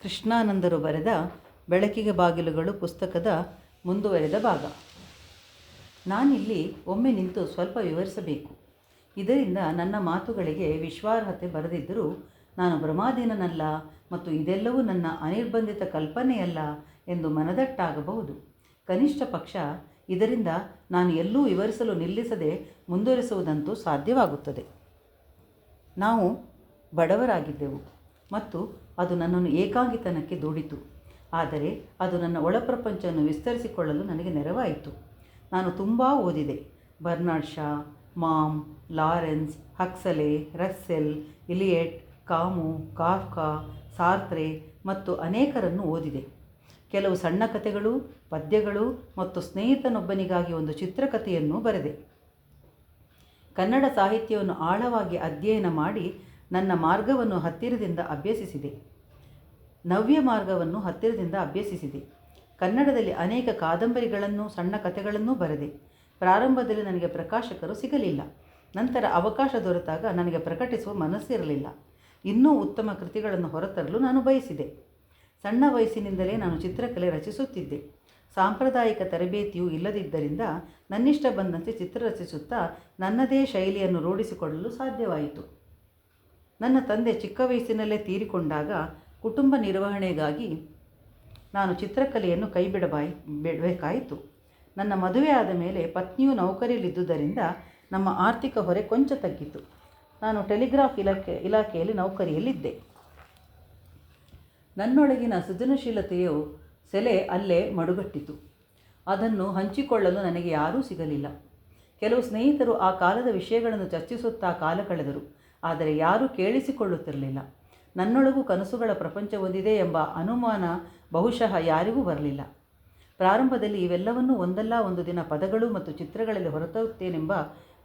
ಕೃಷ್ಣಾನಂದರು ಬರೆದ ಬೆಳಕಿಗೆ ಬಾಗಿಲುಗಳು ಪುಸ್ತಕದ ಮುಂದುವರೆದ ಭಾಗ. ನಾನಿಲ್ಲಿ ಒಮ್ಮೆ ನಿಂತು ಸ್ವಲ್ಪ ವಿವರಿಸಬೇಕು. ಇದರಿಂದ ನನ್ನ ಮಾತುಗಳಿಗೆ ವಿಶ್ವಾರ್ಹತೆ ಬರದಿದ್ದರೂ ನಾನು ಭ್ರಮಾಧೀನನಲ್ಲ ಮತ್ತು ಇದೆಲ್ಲವೂ ನನ್ನ ಅನಿರ್ಬಂಧಿತ ಕಲ್ಪನೆಯಲ್ಲ ಎಂದು ಮನದಟ್ಟಾಗಬಹುದು. ಕನಿಷ್ಠ ಪಕ್ಷ ಇದರಿಂದ ನಾನು ಎಲ್ಲೂ ವಿವರಿಸಲು ನಿಲ್ಲಿಸದೆ ಮುಂದುವರಿಸುವುದಂತೂ ಸಾಧ್ಯವಾಗುತ್ತದೆ. ನಾವು ಬಡವರಾಗಿದ್ದೆವು ಮತ್ತು ಅದು ನನ್ನನ್ನು ಏಕಾಂಗಿತನಕ್ಕೆ ದೂಡಿತು. ಆದರೆ ಅದು ನನ್ನ ಒಳಪ್ರಪಂಚವನ್ನು ವಿಸ್ತರಿಸಿಕೊಳ್ಳಲು ನನಗೆ ನೆರವಾಯಿತು. ನಾನು ತುಂಬ ಓದಿದೆ. Bernard Shaw, Maugham, Lawrence, Huxley, Russell, Eliot, Camus, Kafka, Sartre ಮತ್ತು ಅನೇಕರನ್ನು ಓದಿದೆ. ಕೆಲವು ಸಣ್ಣ ಕಥೆಗಳು, ಪದ್ಯಗಳು ಮತ್ತು ಸ್ನೇಹಿತನೊಬ್ಬನಿಗಾಗಿ ಒಂದು ಚಿತ್ರಕಥೆಯನ್ನು ಬರೆದೆ. ಕನ್ನಡ ಸಾಹಿತ್ಯವನ್ನು ಆಳವಾಗಿ ಅಧ್ಯಯನ ಮಾಡಿ ನನ್ನ ಮಾರ್ಗವನ್ನು ಹತ್ತಿರದಿಂದ ಅಭ್ಯಸಿಸಿದೆ. ನವ್ಯ ಮಾರ್ಗವನ್ನು ಹತ್ತಿರದಿಂದ ಅಭ್ಯಸಿಸಿದೆ. ಕನ್ನಡದಲ್ಲಿ ಅನೇಕ ಕಾದಂಬರಿಗಳನ್ನು, ಸಣ್ಣ ಕಥೆಗಳನ್ನೂ ಬರೆದೆ. ಪ್ರಾರಂಭದಲ್ಲಿ ನನಗೆ ಪ್ರಕಾಶಕರು ಸಿಗಲಿಲ್ಲ. ನಂತರ ಅವಕಾಶ ದೊರೆತಾಗ ನನಗೆ ಪ್ರಕಟಿಸುವ ಮನಸ್ಸಿರಲಿಲ್ಲ. ಇನ್ನೂ ಉತ್ತಮ ಕೃತಿಗಳನ್ನು ಹೊರತರಲು ನಾನು ಬಯಸಿದೆ. ಸಣ್ಣ ವಯಸ್ಸಿನಿಂದಲೇ ನಾನು ಚಿತ್ರಕಲೆ ರಚಿಸುತ್ತಿದ್ದೆ. ಸಾಂಪ್ರದಾಯಿಕ ತರಬೇತಿಯೂ ಇಲ್ಲದಿದ್ದರಿಂದ ನನ್ನಿಷ್ಟ ಬಂದಂತೆ ಚಿತ್ರ ರಚಿಸುತ್ತಾ ನನ್ನದೇ ಶೈಲಿಯನ್ನು ರೂಢಿಸಿಕೊಳ್ಳಲು ಸಾಧ್ಯವಾಯಿತು. ನನ್ನ ತಂದೆ ಚಿಕ್ಕ ವಯಸ್ಸಿನಲ್ಲೇ ತೀರಿಕೊಂಡಾಗ ಕುಟುಂಬ ನಿರ್ವಹಣೆಗಾಗಿ ನಾನು ಚಿತ್ರಕಲೆಯನ್ನು ಬಿಡಬೇಕಾಯಿತು. ನನ್ನ ಮದುವೆ ಆದ ಮೇಲೆ ಪತ್ನಿಯು ನೌಕರಿಯಲ್ಲಿದ್ದುದರಿಂದ ನಮ್ಮ ಆರ್ಥಿಕ ಹೊರೆ ಕೊಂಚ ತಗ್ಗಿತು. ನಾನು ಟೆಲಿಗ್ರಾಫ್ ಇಲಾಖೆಯಲ್ಲಿ ನೌಕರಿಯಲ್ಲಿದ್ದೆ. ನನ್ನೊಳಗಿನ ಸೃಜನಶೀಲತೆಯು ಸೆಲೆ ಅಲ್ಲೇ ಮಡುಗಟ್ಟಿತು. ಅದನ್ನು ಹಂಚಿಕೊಳ್ಳಲು ನನಗೆ ಯಾರೂ ಸಿಗಲಿಲ್ಲ. ಕೆಲವು ಸ್ನೇಹಿತರು ಆ ಕಾಲದ ವಿಷಯಗಳನ್ನು ಚರ್ಚಿಸುತ್ತಾ ಕಾಲ ಕಳೆದರು. ಆದರೆ ಯಾರೂ ಕೇಳಿಸಿಕೊಳ್ಳುತ್ತಿರಲಿಲ್ಲ. ನನ್ನೊಳಗೂ ಕನಸುಗಳ ಪ್ರಪಂಚ ಹೊಂದಿದೆ ಎಂಬ ಅನುಮಾನ ಬಹುಶಃ ಯಾರಿಗೂ ಬರಲಿಲ್ಲ. ಪ್ರಾರಂಭದಲ್ಲಿ ಇವೆಲ್ಲವನ್ನೂ ಒಂದಲ್ಲ ಒಂದು ದಿನ ಪದಗಳು ಮತ್ತು ಚಿತ್ರಗಳಲ್ಲಿ ಹೊರತರುತ್ತೇನೆಂಬ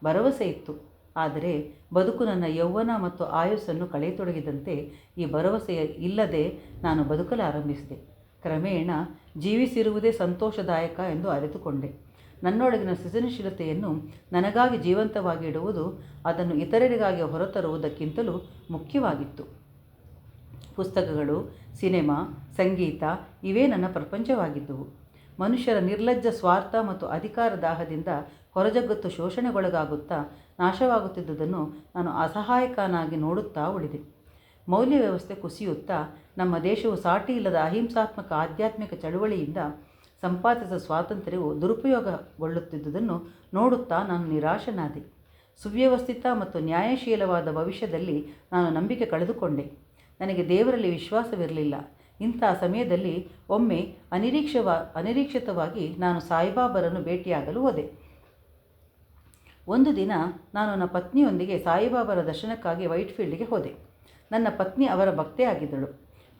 ಭರವಸೆ ಇತ್ತು. ಆದರೆ ಬದುಕು ನನ್ನ ಯೌವನ ಮತ್ತು ಆಯುಸ್ಸನ್ನು ಕಳೆಯತೊಡಗಿದಂತೆ ಈ ಭರವಸೆ ಇಲ್ಲದೆ ನಾನು ಬದುಕಲಾರಂಭಿಸಿದೆ. ಕ್ರಮೇಣ ಜೀವಿಸಿರುವುದೇ ಸಂತೋಷದಾಯಕ ಎಂದು ಅರಿತುಕೊಂಡೆ. ನನ್ನೊಳಗಿನ ಸೃಜನಶೀಲತೆಯನ್ನು ನನಗಾಗಿ ಜೀವಂತವಾಗಿ ಇಡುವುದು ಅದನ್ನು ಇತರರಿಗಾಗಿ ಹೊರತರುವುದಕ್ಕಿಂತಲೂ ಮುಖ್ಯವಾಗಿತ್ತು. ಪುಸ್ತಕಗಳು, ಸಿನೆಮಾ, ಸಂಗೀತ ಇವೇ ನನ್ನ ಪ್ರಪಂಚವಾಗಿದ್ದುವು. ಮನುಷ್ಯರ ನಿರ್ಲಜ್ಜ ಸ್ವಾರ್ಥ ಮತ್ತು ಅಧಿಕಾರ ದಾಹದಿಂದ ಹೊರಜಗತ್ತು ಶೋಷಣೆಗೊಳಗಾಗುತ್ತಾ ನಾಶವಾಗುತ್ತಿದ್ದುದನ್ನು ನಾನು ಅಸಹಾಯಕನಾಗಿ ನೋಡುತ್ತಾ ಉಳಿದೆ. ಮೌಲ್ಯ ವ್ಯವಸ್ಥೆ ಕುಸಿಯುತ್ತಾ ನಮ್ಮ ದೇಶವು ಸಾಟಿ ಇಲ್ಲದ ಅಹಿಂಸಾತ್ಮಕ ಆಧ್ಯಾತ್ಮಿಕ ಚಳುವಳಿಯಿಂದ ಸಂಪಾದಿಸಿದ ಸ್ವಾತಂತ್ರ್ಯವು ದುರುಪಯೋಗಗೊಳ್ಳುತ್ತಿದ್ದುದನ್ನು ನೋಡುತ್ತಾ ನಾನು ನಿರಾಶನಾದೆ. ಸುವ್ಯವಸ್ಥಿತ ಮತ್ತು ನ್ಯಾಯಶೀಲವಾದ ಭವಿಷ್ಯದಲ್ಲಿ ನಾನು ನಂಬಿಕೆ ಕಳೆದುಕೊಂಡೆ. ನನಗೆ ದೇವರಲ್ಲಿ ವಿಶ್ವಾಸವಿರಲಿಲ್ಲ. ಇಂಥ ಸಮಯದಲ್ಲಿ ಒಮ್ಮೆ ಅನಿರೀಕ್ಷಿತವಾಗಿ ನಾನು ಸಾಯಿಬಾಬರನ್ನು ಭೇಟಿಯಾಗಲು ಹೋದೆ. ಒಂದು ದಿನ ನಾನು ನನ್ನ ಪತ್ನಿಯೊಂದಿಗೆ ಸಾಯಿಬಾಬರ ದರ್ಶನಕ್ಕಾಗಿ ವೈಟ್ಫೀಲ್ಡ್ಗೆ ಹೋದೆ. ನನ್ನ ಪತ್ನಿ ಅವರ ಭಕ್ತೆಯಾಗಿದ್ದಳು.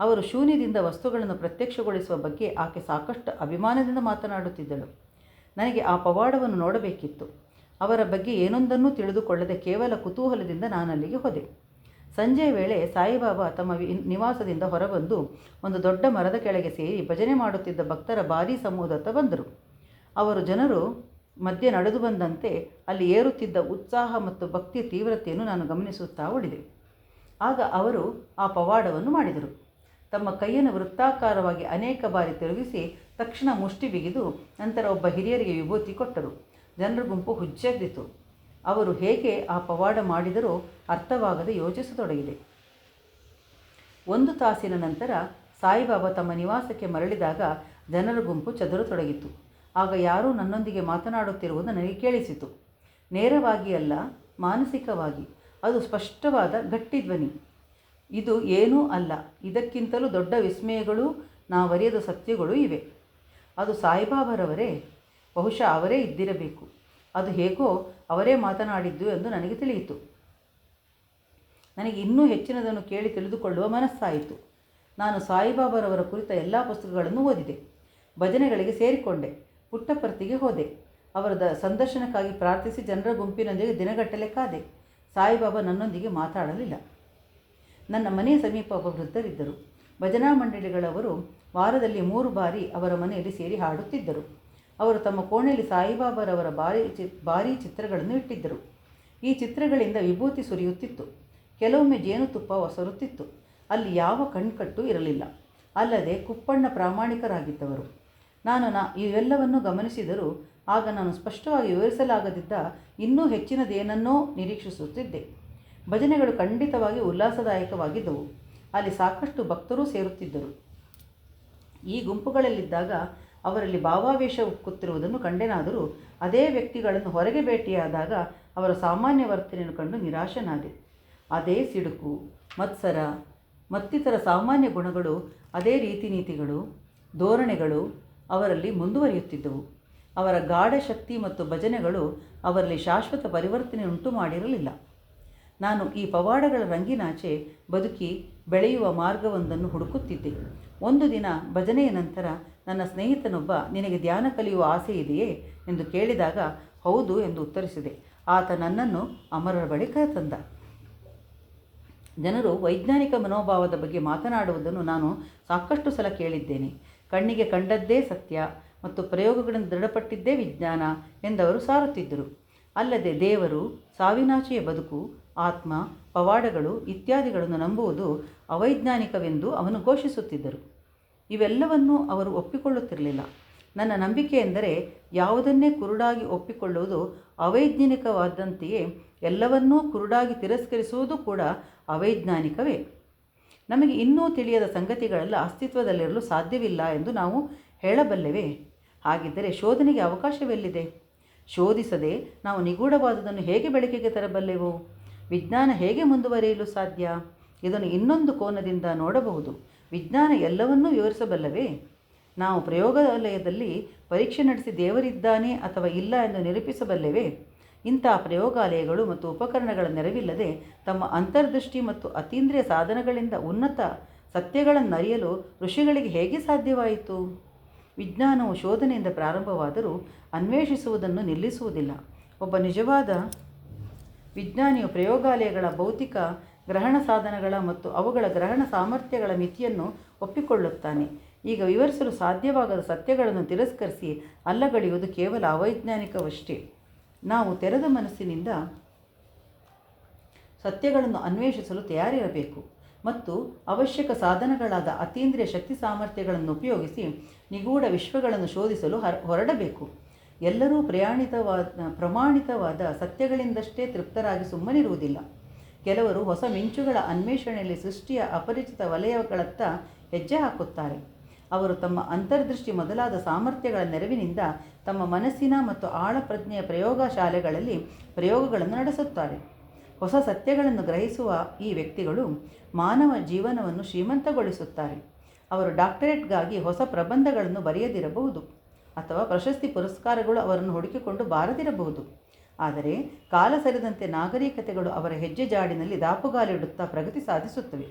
ಅವರು ಶೂನ್ಯದಿಂದ ವಸ್ತುಗಳನ್ನು ಪ್ರತ್ಯಕ್ಷಗೊಳಿಸುವ ಬಗ್ಗೆ ಆಕೆ ಸಾಕಷ್ಟು ಅಭಿಮಾನದಿಂದ ಮಾತನಾಡುತ್ತಿದ್ದಳು. ನನಗೆ ಆ ಪವಾಡವನ್ನು ನೋಡಬೇಕಿತ್ತು. ಅವರ ಬಗ್ಗೆ ಏನೊಂದನ್ನೂ ತಿಳಿದುಕೊಳ್ಳದೆ ಕೇವಲ ಕುತೂಹಲದಿಂದ ನಾನಲ್ಲಿಗೆ ಹೋದೆ. ಸಂಜೆಯ ವೇಳೆ ಸಾಯಿಬಾಬಾ ತಮ್ಮ ನಿವಾಸದಿಂದ ಹೊರಬಂದು ಒಂದು ದೊಡ್ಡ ಮರದ ಕೆಳಗೆ ಸೇರಿ ಭಜನೆ ಮಾಡುತ್ತಿದ್ದ ಭಕ್ತರ ಭಾರೀ ಸಮೂಹದತ್ತ ಬಂದರು. ಅವರು ಜನರು ಮಧ್ಯೆ ನಡೆದು ಬಂದಂತೆ ಅಲ್ಲಿ ಏರುತ್ತಿದ್ದ ಉತ್ಸಾಹ ಮತ್ತು ಭಕ್ತಿಯ ತೀವ್ರತೆಯನ್ನು ನಾನು ಗಮನಿಸುತ್ತಾ ಉಳಿದೆ. ಆಗ ಅವರು ಆ ಪವಾಡವನ್ನು ಮಾಡಿದರು. ತಮ್ಮ ಕೈಯನ್ನು ವೃತ್ತಾಕಾರವಾಗಿ ಅನೇಕ ಬಾರಿ ತಿರುಗಿಸಿ ತಕ್ಷಣ ಮುಷ್ಟಿ ಬಿಗಿದು ನಂತರ ಒಬ್ಬ ಹಿರಿಯರಿಗೆ ವಿಭೂತಿ ಕೊಟ್ಟರು. ಜನರ ಗುಂಪು ಹುಚ್ಚೆದ್ದಿತು. ಅವರು ಹೇಗೆ ಆ ಪವಾಡ ಮಾಡಿದರೋ ಅರ್ಥವಾಗದೆ ಯೋಚಿಸತೊಡಗಿದೆ. 1 ತಾಸಿನ ನಂತರ ಸಾಯಿಬಾಬಾ ತಮ್ಮ ನಿವಾಸಕ್ಕೆ ಮರಳಿದಾಗ ಜನರ ಗುಂಪು ಚದುರತೊಡಗಿತು. ಆಗ ಯಾರೂ ನನ್ನೊಂದಿಗೆ ಮಾತನಾಡುತ್ತಿರುವುದು ನನಗೆ ಕೇಳಿಸಿತು. ನೇರವಾಗಿ ಅಲ್ಲ, ಮಾನಸಿಕವಾಗಿ. ಅದು ಸ್ಪಷ್ಟವಾದ ಗಟ್ಟಿ ಧ್ವನಿ. ಇದು ಏನೂ ಅಲ್ಲ, ಇದಕ್ಕಿಂತಲೂ ದೊಡ್ಡ ವಿಸ್ಮಯಗಳು, ನಾವರಿಯದ ಸತ್ಯಗಳು ಇವೆ. ಅದು ಸಾಯಿಬಾಬರವರೇ, ಬಹುಶಃ ಅವರೇ ಇದ್ದಿರಬೇಕು. ಅದು ಹೇಗೋ ಅವರೇ ಮಾತನಾಡಿದ್ದು ಎಂದು ನನಗೆ ತಿಳಿಯಿತು. ನನಗೆ ಇನ್ನೂ ಹೆಚ್ಚಿನದನ್ನು ಕೇಳಿ ತಿಳಿದುಕೊಳ್ಳುವ ಮನಸ್ಸಾಯಿತು. ನಾನು ಸಾಯಿಬಾಬರವರ ಕುರಿತ ಎಲ್ಲ ಪುಸ್ತಕಗಳನ್ನು ಓದಿದೆ. ಭಜನೆಗಳಿಗೆ ಸೇರಿಕೊಂಡೆ. ಪುಟ್ಟಪರ್ತಿಗೆ ಹೋದೆ. ಅವರ ಸಂದರ್ಶನಕ್ಕಾಗಿ ಪ್ರಾರ್ಥಿಸಿ ಜನರ ಗುಂಪಿನೊಂದಿಗೆ ದಿನಗಟ್ಟಲೆ ಕಾದೆ. ಸಾಯಿಬಾಬಾ ನನ್ನೊಂದಿಗೆ ಮಾತಾಡಲಿಲ್ಲ. ನನ್ನ ಮನೆಯ ಸಮೀಪ ಒಬ್ಬ ವೃದ್ಧರಿದ್ದರು. ಭಜನಾ ಮಂಡಳಿಗಳವರು ವಾರದಲ್ಲಿ 3 ಬಾರಿ ಅವರ ಮನೆಯಲ್ಲಿ ಸೇರಿ ಹಾಡುತ್ತಿದ್ದರು. ಅವರು ತಮ್ಮ ಕೋಣೆಯಲ್ಲಿ ಸಾಯಿಬಾಬಾರವರ ಭಾರೀ ಚಿತ್ರಗಳನ್ನು ಇಟ್ಟಿದ್ದರು. ಈ ಚಿತ್ರಗಳಿಂದ ವಿಭೂತಿ ಸುರಿಯುತ್ತಿತ್ತು. ಕೆಲವೊಮ್ಮೆ ಜೇನುತುಪ್ಪ ಒಸರುತ್ತಿತ್ತು. ಅಲ್ಲಿ ಯಾವ ಕಣ್ಕಟ್ಟು ಇರಲಿಲ್ಲ. ಅಲ್ಲದೆ ಕುಪ್ಪಣ್ಣ ಪ್ರಾಮಾಣಿಕರಾಗಿದ್ದವರು. ಇವೆಲ್ಲವನ್ನೂ ಗಮನಿಸಿದರೂ ಆಗ ನಾನು ಸ್ಪಷ್ಟವಾಗಿ ವಿವರಿಸಲಾಗದಿದ್ದ ಇನ್ನೂ ಹೆಚ್ಚಿನದೇನನ್ನೋ ನಿರೀಕ್ಷಿಸುತ್ತಿದ್ದೆ. ಭಜನೆಗಳು ಖಂಡಿತವಾಗಿ ಉಲ್ಲಾಸದಾಯಕವಾಗಿದ್ದವು. ಅಲ್ಲಿ ಸಾಕಷ್ಟು ಭಕ್ತರೂ ಸೇರುತ್ತಿದ್ದರು. ಈ ಗುಂಪುಗಳಲ್ಲಿದ್ದಾಗ ಅವರಲ್ಲಿ ಭಾವಾವೇಶ ಉಕ್ಕುತ್ತಿರುವುದನ್ನು ಕಂಡೆನಾದರೂ ಅದೇ ವ್ಯಕ್ತಿಗಳನ್ನು ಹೊರಗೆ ಭೇಟಿಯಾದಾಗ ಅವರ ಸಾಮಾನ್ಯ ವರ್ತನೆಯನ್ನು ಕಂಡು ನಿರಾಶನಾದೆ. ಅದೇ ಸಿಡುಕು, ಮತ್ಸರ ಮತ್ತಿತರ ಸಾಮಾನ್ಯ ಗುಣಗಳು, ಅದೇ ರೀತಿ ನೀತಿಗಳು, ಧೋರಣೆಗಳು ಅವರಲ್ಲಿ ಮುಂದುವರಿಯುತ್ತಿದ್ದವು. ಅವರ ಗಾಢ ಶಕ್ತಿ ಮತ್ತು ಭಜನೆಗಳು ಅವರಲ್ಲಿ ಶಾಶ್ವತ ಪರಿವರ್ತನೆ ಉಂಟು ಮಾಡಿರಲಿಲ್ಲ. ನಾನು ಈ ಪವಾಡಗಳ ರಂಗಿನಾಚೆ ಬದುಕಿ ಬೆಳೆಯುವ ಮಾರ್ಗವೊಂದನ್ನು ಹುಡುಕುತ್ತಿದ್ದೆ. ಒಂದು ದಿನ ಭಜನೆಯ ನಂತರ ನನ್ನ ಸ್ನೇಹಿತನೊಬ್ಬ, ನಿನಗೆ ಧ್ಯಾನ ಕಲಿಯುವ ಆಸೆ ಇದೆಯೇ ಎಂದು ಕೇಳಿದಾಗ ಹೌದು ಎಂದು ಉತ್ತರಿಸಿದೆ. ಆತ ನನ್ನನ್ನು ಅಮರರ ಬಳಿ ಕರೆತಂದ. ಜನರು ವೈಜ್ಞಾನಿಕ ಮನೋಭಾವದ ಬಗ್ಗೆ ಮಾತನಾಡುವುದನ್ನು ನಾನು ಸಾಕಷ್ಟು ಸಲ ಕೇಳಿದ್ದೇನೆ. ಕಣ್ಣಿಗೆ ಕಂಡದ್ದೇ ಸತ್ಯ ಮತ್ತು ಪ್ರಯೋಗಗಳನ್ನು ದೃಢಪಟ್ಟಿದ್ದೇ ವಿಜ್ಞಾನ ಎಂದವರು ಸಾರುತ್ತಿದ್ದರು. ಅಲ್ಲದೆ ದೇವರು, ಸಾವಿನಾಚೆಯ ಬದುಕು, ಆತ್ಮ, ಪವಾಡಗಳು ಇತ್ಯಾದಿಗಳನ್ನು ನಂಬುವುದು ಅವೈಜ್ಞಾನಿಕವೆಂದು ಅವನು ಘೋಷಿಸುತ್ತಿದ್ದರು. ಇವೆಲ್ಲವನ್ನೂ ಅವರು ಒಪ್ಪಿಕೊಳ್ಳುತ್ತಿರಲಿಲ್ಲ. ನನ್ನ ನಂಬಿಕೆ ಎಂದರೆ ಯಾವುದನ್ನೇ ಕುರುಡಾಗಿ ಒಪ್ಪಿಕೊಳ್ಳುವುದು ಅವೈಜ್ಞಾನಿಕವಾದಂತೆಯೇ ಎಲ್ಲವನ್ನೂ ಕುರುಡಾಗಿ ತಿರಸ್ಕರಿಸುವುದು ಕೂಡ ಅವೈಜ್ಞಾನಿಕವೇ. ನಮಗೆ ಇನ್ನೂ ತಿಳಿಯದ ಸಂಗತಿಗಳೆಲ್ಲ ಅಸ್ತಿತ್ವದಲ್ಲಿರಲು ಸಾಧ್ಯವಿಲ್ಲ ಎಂದು ನಾವು ಹೇಳಬಲ್ಲೆವೇ? ಹಾಗಿದ್ದರೆ ಶೋಧನೆಗೆ ಅವಕಾಶವೆಲ್ಲಿದೆ? ಶೋಧಿಸದೆ ನಾವು ನಿಗೂಢವಾದುದನ್ನು ಹೇಗೆ ಬೆಳಕಿಗೆ ತರಬಲ್ಲೆವು? ವಿಜ್ಞಾನ ಹೇಗೆ ಮುಂದುವರಿಯಲು ಸಾಧ್ಯ? ಇದನ್ನು ಇನ್ನೊಂದು ಕೋನದಿಂದ ನೋಡಬಹುದು. ವಿಜ್ಞಾನ ಎಲ್ಲವನ್ನೂ ವಿವರಿಸಬಲ್ಲವೇ? ನಾವು ಪ್ರಯೋಗಾಲಯದಲ್ಲಿ ಪರೀಕ್ಷೆ ನಡೆಸಿ ದೇವರಿದ್ದಾನೆ ಅಥವಾ ಇಲ್ಲ ಎಂದು ನಿರೂಪಿಸಬಲ್ಲೆವೇ? ಇಂತಹ ಪ್ರಯೋಗಾಲಯಗಳು ಮತ್ತು ಉಪಕರಣಗಳ ನೆರವಿಲ್ಲದೆ ತಮ್ಮ ಅಂತರ್ದೃಷ್ಟಿ ಮತ್ತು ಅತೀಂದ್ರಿಯ ಸಾಧನಗಳಿಂದ ಉನ್ನತ ಸತ್ಯಗಳನ್ನು ಅರಿಯಲು ಋಷಿಗಳಿಗೆ ಹೇಗೆ ಸಾಧ್ಯವಾಯಿತು? ವಿಜ್ಞಾನವು ಶೋಧನೆಯಿಂದ ಪ್ರಾರಂಭವಾದರೂ ಅನ್ವೇಷಿಸುವುದನ್ನು ನಿಲ್ಲಿಸುವುದಿಲ್ಲ. ಒಬ್ಬ ನಿಜವಾದ ವಿಜ್ಞಾನಿಯು ಪ್ರಯೋಗಾಲಯಗಳ ಭೌತಿಕ ಗ್ರಹಣ ಸಾಧನಗಳ ಮತ್ತು ಅವುಗಳ ಗ್ರಹಣ ಸಾಮರ್ಥ್ಯಗಳ ಮಿತಿಯನ್ನು ಒಪ್ಪಿಕೊಳ್ಳುತ್ತಾನೆ. ಈಗ ವಿವರಿಸಲು ಸಾಧ್ಯವಾಗದ ಸತ್ಯಗಳನ್ನು ತಿರಸ್ಕರಿಸಿ ಅಲ್ಲಗಳೆಯುವುದು ಕೇವಲ ಅವೈಜ್ಞಾನಿಕವಷ್ಟೇ. ನಾವು ತೆರೆದ ಮನಸ್ಸಿನಿಂದ ಸತ್ಯಗಳನ್ನು ಅನ್ವೇಷಿಸಲು ತಯಾರಿರಬೇಕು ಮತ್ತು ಅವಶ್ಯಕ ಸಾಧನಗಳಾದ ಅತೀಂದ್ರಿಯ ಶಕ್ತಿ ಸಾಮರ್ಥ್ಯಗಳನ್ನು ಉಪಯೋಗಿಸಿ ನಿಗೂಢ ವಿಶ್ವಗಳನ್ನು ಶೋಧಿಸಲು ಹೊರಡಬೇಕು. ಎಲ್ಲರೂ ಪ್ರಮಾಣಿತವಾದ ಸತ್ಯಗಳಿಂದಷ್ಟೇ ತೃಪ್ತರಾಗಿ ಸುಮ್ಮನಿರುವುದಿಲ್ಲ. ಕೆಲವರು ಹೊಸ ಮಿಂಚುಗಳ ಅನ್ವೇಷಣೆಯಲ್ಲಿ ಸೃಷ್ಟಿಯ ಅಪರಿಚಿತ ವಲಯಗಳತ್ತ ಹೆಜ್ಜೆ ಹಾಕುತ್ತಾರೆ. ಅವರು ತಮ್ಮ ಅಂತರ್ದೃಷ್ಟಿ ಮೊದಲಾದ ಸಾಮರ್ಥ್ಯಗಳ ನೆರವಿನಿಂದ ತಮ್ಮ ಮನಸ್ಸಿನ ಮತ್ತು ಆಳಪ್ರಜ್ಞೆಯ ಪ್ರಯೋಗಶಾಲೆಗಳಲ್ಲಿ ಪ್ರಯೋಗಗಳನ್ನು ನಡೆಸುತ್ತಾರೆ. ಹೊಸ ಸತ್ಯಗಳನ್ನು ಗ್ರಹಿಸುವ ಈ ವ್ಯಕ್ತಿಗಳು ಮಾನವ ಜೀವನವನ್ನು ಶ್ರೀಮಂತಗೊಳಿಸುತ್ತಾರೆ. ಅವರು ಡಾಕ್ಟರೇಟ್ಗಾಗಿ ಹೊಸ ಪ್ರಬಂಧಗಳನ್ನು ಬರೆಯದಿರಬಹುದು ಅಥವಾ ಪ್ರಶಸ್ತಿ ಪುರಸ್ಕಾರಗಳು ಅವರನ್ನು ಹುಡುಕಿಕೊಂಡು ಬಾರದಿರಬಹುದು. ಆದರೆ ಕಾಲ ಸರಿದಂತೆ ನಾಗರಿಕತೆಗಳು ಅವರ ಹೆಜ್ಜೆ ಜಾಡಿನಲ್ಲಿ ದಾಪುಗಾಲಿಡುತ್ತಾ ಪ್ರಗತಿ ಸಾಧಿಸುತ್ತವೆ.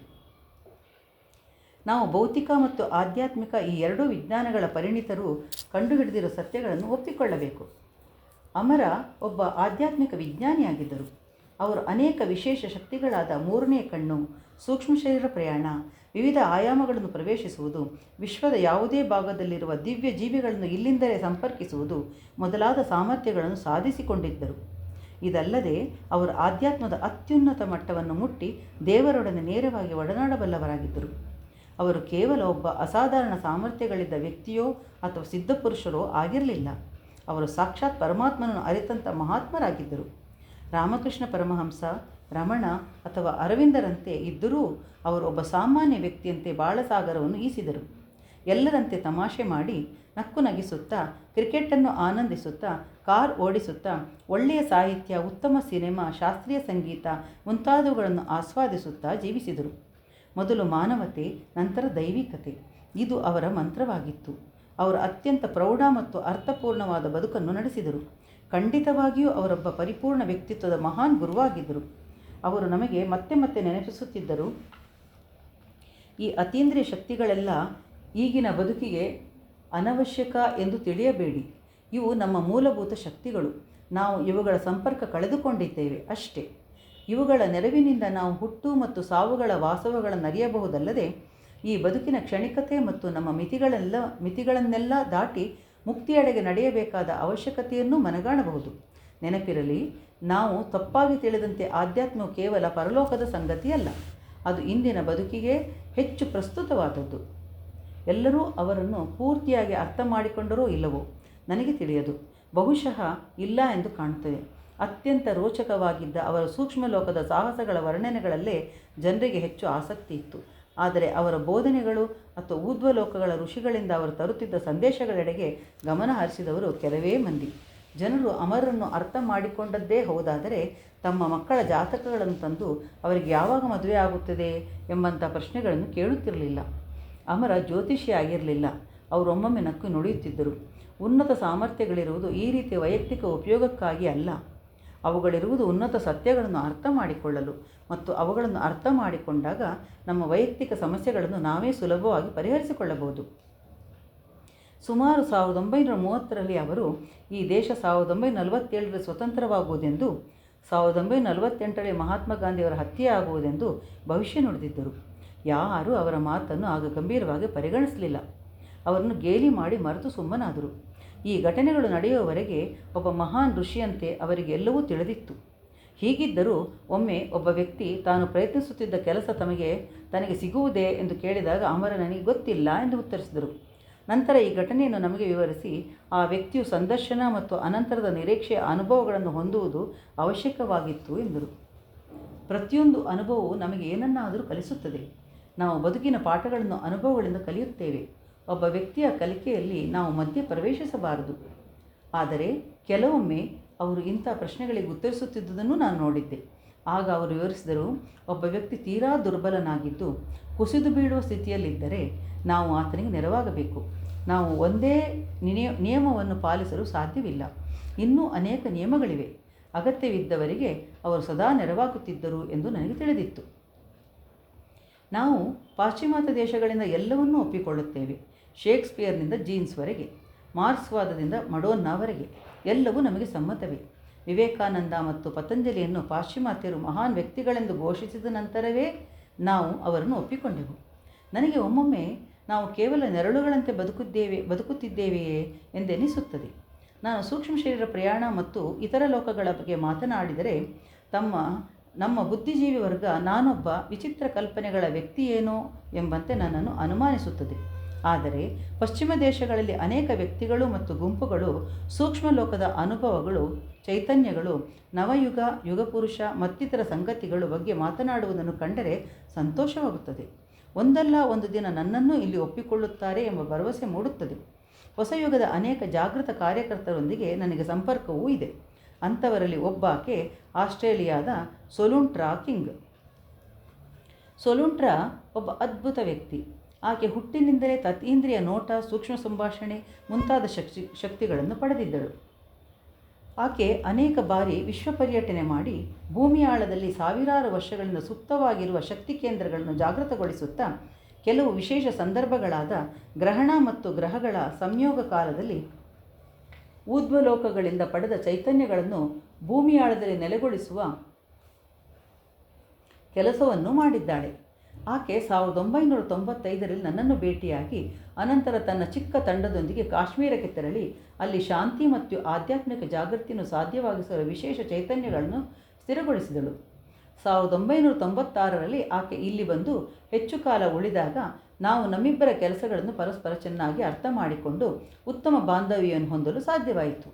ನಾವು ಭೌತಿಕ ಮತ್ತು ಆಧ್ಯಾತ್ಮಿಕ ಈ ಎರಡೂ ವಿಜ್ಞಾನಗಳ ಪರಿಣಿತರು ಕಂಡುಹಿಡಿದಿರುವ ಸತ್ಯಗಳನ್ನು ಒಪ್ಪಿಕೊಳ್ಳಬೇಕು. ಅಮರ ಒಬ್ಬ ಆಧ್ಯಾತ್ಮಿಕ ವಿಜ್ಞಾನಿಯಾಗಿದ್ದರು. ಅವರು ಅನೇಕ ವಿಶೇಷ ಶಕ್ತಿಗಳಾದ ಮೂರನೇ ಕಣ್ಣು, ಸೂಕ್ಷ್ಮ ಶರೀರ ಪ್ರಯಾಣ, ವಿವಿಧ ಆಯಾಮಗಳನ್ನು ಪ್ರವೇಶಿಸುವುದು, ವಿಶ್ವದ ಯಾವುದೇ ಭಾಗದಲ್ಲಿರುವ ದಿವ್ಯ ಜೀವಿಗಳನ್ನು ಇಲ್ಲಿಂದಲೇ ಸಂಪರ್ಕಿಸುವುದು ಮೊದಲಾದ ಸಾಮರ್ಥ್ಯಗಳನ್ನು ಸಾಧಿಸಿಕೊಂಡಿದ್ದರು. ಇದಲ್ಲದೆ ಅವರು ಆಧ್ಯಾತ್ಮದ ಅತ್ಯುನ್ನತ ಮಟ್ಟವನ್ನು ಮುಟ್ಟಿ ದೇವರೊಡನೆ ನೇರವಾಗಿ ಒಡನಾಡಬಲ್ಲವರಾಗಿದ್ದರು. ಅವರು ಕೇವಲ ಒಬ್ಬ ಅಸಾಧಾರಣ ಸಾಮರ್ಥ್ಯಗಳಿದ್ದ ವ್ಯಕ್ತಿಯೋ ಅಥವಾ ಸಿದ್ಧಪುರುಷರೋ ಆಗಿರಲಿಲ್ಲ. ಅವರು ಸಾಕ್ಷಾತ್ ಪರಮಾತ್ಮನನ್ನು ಅರಿತಂಥ ಮಹಾತ್ಮರಾಗಿದ್ದರು. ರಾಮಕೃಷ್ಣ ಪರಮಹಂಸ, ರಮಣ ಅಥವಾ ಅರವಿಂದರಂತೆ ಇದ್ದರೂ ಅವರು ಒಬ್ಬ ಸಾಮಾನ್ಯ ವ್ಯಕ್ತಿಯಂತೆ ಬಾಳಸಾಗರವನ್ನು ಈಸಿದರು. ಎಲ್ಲರಂತೆ ತಮಾಷೆ ಮಾಡಿ, ನಕ್ಕು ನಗಿಸುತ್ತಾ, ಕ್ರಿಕೆಟನ್ನು ಆನಂದಿಸುತ್ತಾ, ಕಾರ್ ಓಡಿಸುತ್ತಾ, ಒಳ್ಳೆಯ ಸಾಹಿತ್ಯ, ಉತ್ತಮ ಸಿನೆಮಾ, ಶಾಸ್ತ್ರೀಯ ಸಂಗೀತ ಮುಂತಾದವುಗಳನ್ನು ಆಸ್ವಾದಿಸುತ್ತಾ ಜೀವಿಸಿದರು. ಮೊದಲು ಮಾನವತೆ, ನಂತರ ದೈವಿಕತೆ, ಇದು ಅವರ ಮಂತ್ರವಾಗಿತ್ತು. ಅವರು ಅತ್ಯಂತ ಪ್ರೌಢ ಮತ್ತು ಅರ್ಥಪೂರ್ಣವಾದ ಬದುಕನ್ನು ನಡೆಸಿದರು. ಖಂಡಿತವಾಗಿಯೂ ಅವರೊಬ್ಬ ಪರಿಪೂರ್ಣ ವ್ಯಕ್ತಿತ್ವದ ಮಹಾನ್ ಗುರುವಾಗಿದ್ದರು. ಅವರು ನಮಗೆ ಮತ್ತೆ ಮತ್ತೆ ನೆನಪಿಸುತ್ತಿದ್ದರು, ಈ ಅತೀಂದ್ರಿಯ ಶಕ್ತಿಗಳೆಲ್ಲ ಈಗಿನ ಬದುಕಿಗೆ ಅನವಶ್ಯಕ ಎಂದು ತಿಳಿಯಬೇಡಿ. ಇವು ನಮ್ಮ ಮೂಲಭೂತ ಶಕ್ತಿಗಳು. ನಾವು ಇವುಗಳ ಸಂಪರ್ಕ ಕಳೆದುಕೊಂಡಿದ್ದೇವೆ ಅಷ್ಟೇ. ಇವುಗಳ ನೆರವಿನಿಂದ ನಾವು ಹುಟ್ಟು ಮತ್ತು ಸಾವುಗಳ ವಾಸ್ತವಗಳನ್ನು ಅರಿಯಬಹುದಲ್ಲದೆ ಈ ಬದುಕಿನ ಕ್ಷಣಿಕತೆ ಮತ್ತು ನಮ್ಮ ಮಿತಿಗಳನ್ನೆಲ್ಲ ದಾಟಿ ಮುಕ್ತಿಯೆಡೆಗೆ ನಡೆಯಬೇಕಾದ ಅವಶ್ಯಕತೆಯನ್ನು ಮನಗಾಣಬಹುದು. ನೆನಪಿರಲಿ, ನಾವು ತಪ್ಪಾಗಿ ತಿಳಿದಂತೆ ಆಧ್ಯಾತ್ಮವು ಕೇವಲ ಪರಲೋಕದ ಸಂಗತಿಯಲ್ಲ, ಅದು ಇಂದಿನ ಬದುಕಿಗೆ ಹೆಚ್ಚು ಪ್ರಸ್ತುತವಾದದ್ದು. ಎಲ್ಲರೂ ಅವರನ್ನು ಪೂರ್ತಿಯಾಗಿ ಅರ್ಥ ಮಾಡಿಕೊಂಡರೋ ಇಲ್ಲವೋ ನನಗೆ ತಿಳಿಯದು. ಬಹುಶಃ ಇಲ್ಲ ಎಂದು ಕಾಣುತ್ತದೆ. ಅತ್ಯಂತ ರೋಚಕವಾಗಿದ್ದ ಅವರ ಸೂಕ್ಷ್ಮ ಲೋಕದ ಸಾಹಸಗಳ ವರ್ಣನೆಗಳಲ್ಲೇ ಜನರಿಗೆ ಹೆಚ್ಚು ಆಸಕ್ತಿ ಇತ್ತು. ಆದರೆ ಅವರ ಬೋಧನೆಗಳು ಅಥವಾ ಊರ್ಧ್ವಲೋಕಗಳ ಋಷಿಗಳಿಂದ ಅವರು ತರುತ್ತಿದ್ದ ಸಂದೇಶಗಳೆಡೆಗೆ ಗಮನ ಹರಿಸಿದವರು ಕೆಲವೇ ಮಂದಿ. ಜನರು ಅಮರನ್ನು ಅರ್ಥ ಮಾಡಿಕೊಂಡದ್ದೇ ಹೌದಾದರೆ ತಮ್ಮ ಮಕ್ಕಳ ಜಾತಕಗಳನ್ನು ತಂದು ಅವರಿಗೆ ಯಾವಾಗ ಮದುವೆ ಆಗುತ್ತದೆ ಎಂಬಂಥ ಪ್ರಶ್ನೆಗಳನ್ನು ಕೇಳುತ್ತಿರಲಿಲ್ಲ. ಅಮರ ಜ್ಯೋತಿಷಿ ಆಗಿರಲಿಲ್ಲ. ಅವರೊಮ್ಮೊಮ್ಮೆ ನಕ್ಕು ನುಡಿಯುತ್ತಿದ್ದರು. ಉನ್ನತ ಸಾಮರ್ಥ್ಯಗಳಿರುವುದು ಈ ರೀತಿಯ ವೈಯಕ್ತಿಕ ಉಪಯೋಗಕ್ಕಾಗಿ ಅಲ್ಲ. ಅವುಗಳಿರುವುದು ಉನ್ನತ ಸತ್ಯಗಳನ್ನು ಅರ್ಥ ಮಾಡಿಕೊಳ್ಳಲು, ಮತ್ತು ಅವುಗಳನ್ನು ಅರ್ಥ ಮಾಡಿಕೊಂಡಾಗ ನಮ್ಮ ವೈಯಕ್ತಿಕ ಸಮಸ್ಯೆಗಳನ್ನು ನಾವೇ ಸುಲಭವಾಗಿ ಪರಿಹರಿಸಿಕೊಳ್ಳಬಹುದು. ಸುಮಾರು 1930ರಲ್ಲಿ ಅವರು ಈ ದೇಶ 1947ರಲ್ಲಿ ಸ್ವತಂತ್ರವಾಗುವುದೆಂದು, 1948ರಲ್ಲಿ ಮಹಾತ್ಮ ಗಾಂಧಿಯವರ ಹತ್ಯೆ ಆಗುವುದೆಂದು ಭವಿಷ್ಯ ನುಡಿದಿದ್ದರು. ಯಾರೂ ಅವರ ಮಾತನ್ನು ಆಗ ಗಂಭೀರವಾಗಿ ಪರಿಗಣಿಸಲಿಲ್ಲ. ಅವರನ್ನು ಗೇಲಿ ಮಾಡಿ ಮರೆತು ಸುಮ್ಮನಾದರು. ಈ ಘಟನೆಗಳು ನಡೆಯುವವರೆಗೆ ಒಬ್ಬ ಮಹಾನ್ ಋಷಿಯಂತೆ ಅವರಿಗೆ ಎಲ್ಲವೂ ತಿಳಿದಿತ್ತು. ಹೀಗಿದ್ದರೂ ಒಮ್ಮೆ ಒಬ್ಬ ವ್ಯಕ್ತಿ ತಾನು ಪ್ರಯತ್ನಿಸುತ್ತಿದ್ದ ಕೆಲಸ ತನಗೆ ಸಿಗುವುದೇ ಎಂದು ಕೇಳಿದಾಗ ಅಮರ ನನಗೆ ಗೊತ್ತಿಲ್ಲ ಎಂದು ಉತ್ತರಿಸಿದರು. ನಂತರ ಈ ಘಟನೆಯನ್ನು ನಮಗೆ ವಿವರಿಸಿ ಆ ವ್ಯಕ್ತಿಯು ಸಂದರ್ಶನ ಮತ್ತು ಅನಂತರದ ನಿರೀಕ್ಷೆಯ ಅನುಭವಗಳನ್ನು ಹೊಂದುವುದು ಅವಶ್ಯಕವಾಗಿತ್ತು ಎಂದರು. ಪ್ರತಿಯೊಂದು ಅನುಭವವು ನಮಗೆ ಏನನ್ನಾದರೂ ಕಲಿಸುತ್ತದೆ. ನಾವು ಬದುಕಿನ ಪಾಠಗಳನ್ನು ಅನುಭವಗಳಿಂದ ಕಲಿಯುತ್ತೇವೆ. ಒಬ್ಬ ವ್ಯಕ್ತಿಯ ಕಲಿಕೆಯಲ್ಲಿ ನಾವು ಮಧ್ಯೆ ಪ್ರವೇಶಿಸಬಾರದು. ಆದರೆ ಕೆಲವೊಮ್ಮೆ ಅವರು ಇಂಥ ಪ್ರಶ್ನೆಗಳಿಗೆ ಉತ್ತರಿಸುತ್ತಿದ್ದುದನ್ನು ನಾನು ನೋಡಿದ್ದೆ. ಆಗ ಅವರು ವಿವರಿಸಿದರು, ಒಬ್ಬ ವ್ಯಕ್ತಿ ತೀರಾ ದುರ್ಬಲನಾಗಿದ್ದು ಕುಸಿದು ಬೀಳುವ ಸ್ಥಿತಿಯಲ್ಲಿದ್ದರೆ ನಾವು ಆತನಿಗೆ ನೆರವಾಗಬೇಕು. ನಾವು ಒಂದೇ ನಿಯಮವನ್ನು ಪಾಲಿಸಲು ಸಾಧ್ಯವಿಲ್ಲ. ಇನ್ನೂ ಅನೇಕ ನಿಯಮಗಳಿವೆ. ಅಗತ್ಯವಿದ್ದವರಿಗೆ ಅವರು ಸದಾ ನೆರವಾಗುತ್ತಿದ್ದರು ಎಂದು ನನಗೆ ತಿಳಿದಿತ್ತು. ನಾವು ಪಾಶ್ಚಿಮಾತ್ಯ ದೇಶಗಳಿಂದ ಎಲ್ಲವನ್ನೂ ಒಪ್ಪಿಕೊಳ್ಳುತ್ತೇವೆ. ಶೇಕ್ಸ್ಪಿಯರ್ನಿಂದ ಜೀನ್ಸ್ವರೆಗೆ, ಮಾರ್ಕ್ಸ್ವಾದದಿಂದ ಮಡೋನ್ನಾವರೆಗೆ ಎಲ್ಲವೂ ನಮಗೆ ಸಮ್ಮತವೇ. ವಿವೇಕಾನಂದ ಮತ್ತು ಪತಂಜಲಿಯನ್ನು ಪಾಶ್ಚಿಮಾತ್ಯರು ಮಹಾನ್ ವ್ಯಕ್ತಿಗಳೆಂದು ಘೋಷಿಸಿದ ನಂತರವೇ ನಾವು ಅವರನ್ನು ಒಪ್ಪಿಕೊಂಡೆವು. ನನಗೆ ಒಮ್ಮೊಮ್ಮೆ ನಾವು ಕೇವಲ ನೆರಳುಗಳಂತೆ ಬದುಕುತ್ತಿದ್ದೇವೆಯೇ ಎಂದೆನಿಸುತ್ತದೆ. ನಾನು ಸೂಕ್ಷ್ಮ ಶರೀರ ಪ್ರಯಾಣ ಮತ್ತು ಇತರ ಲೋಕಗಳ ಬಗ್ಗೆ ಮಾತನಾಡಿದರೆ ನಮ್ಮ ಬುದ್ಧಿಜೀವಿ ವರ್ಗ ನಾನೊಬ್ಬ ವಿಚಿತ್ರ ಕಲ್ಪನೆಗಳ ವ್ಯಕ್ತಿಯೇನೋ ಎಂಬಂತೆ ನನ್ನನ್ನು ಅನುಮಾನಿಸುತ್ತದೆ. ಆದರೆ ಪಶ್ಚಿಮ ದೇಶಗಳಲ್ಲಿ ಅನೇಕ ವ್ಯಕ್ತಿಗಳು ಮತ್ತು ಗುಂಪುಗಳು ಸೂಕ್ಷ್ಮ ಲೋಕದ ಅನುಭವಗಳು, ಚೈತನ್ಯಗಳು, ನವಯುಗ, ಯುಗಪುರುಷ ಮತ್ತಿತರ ಸಂಗತಿಗಳ ಬಗ್ಗೆ ಮಾತನಾಡುವುದನ್ನು ಕಂಡರೆ ಸಂತೋಷವಾಗುತ್ತದೆ. ಒಂದಲ್ಲ ಒಂದು ದಿನ ನನ್ನನ್ನು ಇಲ್ಲಿ ಒಪ್ಪಿಕೊಳ್ಳುತ್ತಾರೆ ಎಂಬ ಭರವಸೆ ಮೂಡುತ್ತದೆ. ಹೊಸ ಯುಗದ ಅನೇಕ ಜಾಗೃತ ಕಾರ್ಯಕರ್ತರೊಂದಿಗೆ ನನಗೆ ಸಂಪರ್ಕವೂ ಇದೆ. ಅಂಥವರಲ್ಲಿ ಒಬ್ಬಾಕೆ ಆಸ್ಟ್ರೇಲಿಯಾದ ಸೊಲುಂಟ್ರಾ ಕಿಂಗ್. ಸೊಲುಂಟ್ರಾ ಒಬ್ಬ ಅದ್ಭುತ ವ್ಯಕ್ತಿ. ಆಕೆ ಹುಟ್ಟಿನಿಂದಲೇ ತತೀಂದ್ರಿಯ ನೋಟ, ಸೂಕ್ಷ್ಮ ಸಂಭಾಷಣೆ ಮುಂತಾದ ಶಕ್ತಿಗಳನ್ನು ಪಡೆದಿದ್ದಳು. ಆಕೆ ಅನೇಕ ಬಾರಿ ವಿಶ್ವ ಪರ್ಯಟನೆ ಮಾಡಿ ಭೂಮಿಯಾಳದಲ್ಲಿ ಸಾವಿರಾರು ವರ್ಷಗಳಿಂದ ಸುಪ್ತವಾಗಿರುವ ಶಕ್ತಿ ಕೇಂದ್ರಗಳನ್ನು ಜಾಗೃತಗೊಳಿಸುತ್ತಾ ಕೆಲವು ವಿಶೇಷ ಸಂದರ್ಭಗಳಾದ ಗ್ರಹಣ ಮತ್ತು ಗ್ರಹಗಳ ಸಂಯೋಗ ಕಾಲದಲ್ಲಿ ಊರ್ಧ್ವಲೋಕಗಳಿಂದ ಪಡೆದ ಚೈತನ್ಯಗಳನ್ನು ಭೂಮಿಯಾಳದಲ್ಲಿ ನೆಲೆಗೊಳಿಸುವ ಕೆಲಸವನ್ನು ಮಾಡಿದ್ದಾಳೆ. ಆಕೆ 1995ರಲ್ಲಿ ನನ್ನನ್ನು ಭೇಟಿಯಾಗಿ ಅನಂತರ ತನ್ನ ಚಿಕ್ಕ ತಂಡದೊಂದಿಗೆ ಕಾಶ್ಮೀರಕ್ಕೆ ತೆರಳಿ ಅಲ್ಲಿ ಶಾಂತಿ ಮತ್ತು ಆಧ್ಯಾತ್ಮಿಕ ಜಾಗೃತಿಯನ್ನು ಸಾಧ್ಯವಾಗಿಸುವ ವಿಶೇಷ ಚೈತನ್ಯಗಳನ್ನು ಸ್ಥಿರಗೊಳಿಸಿದಳು. 1996ರಲ್ಲಿ ಆಕೆ ಇಲ್ಲಿ ಬಂದು ಹೆಚ್ಚು ಕಾಲ ಉಳಿದಾಗ ನಾವು ನಮ್ಮಿಬ್ಬರ ಕೆಲಸಗಳನ್ನು ಪರಸ್ಪರ ಚೆನ್ನಾಗಿ ಅರ್ಥ ಮಾಡಿಕೊಂಡು ಉತ್ತಮ ಬಾಂಧವ್ಯವನ್ನು ಹೊಂದಲು ಸಾಧ್ಯವಾಯಿತು.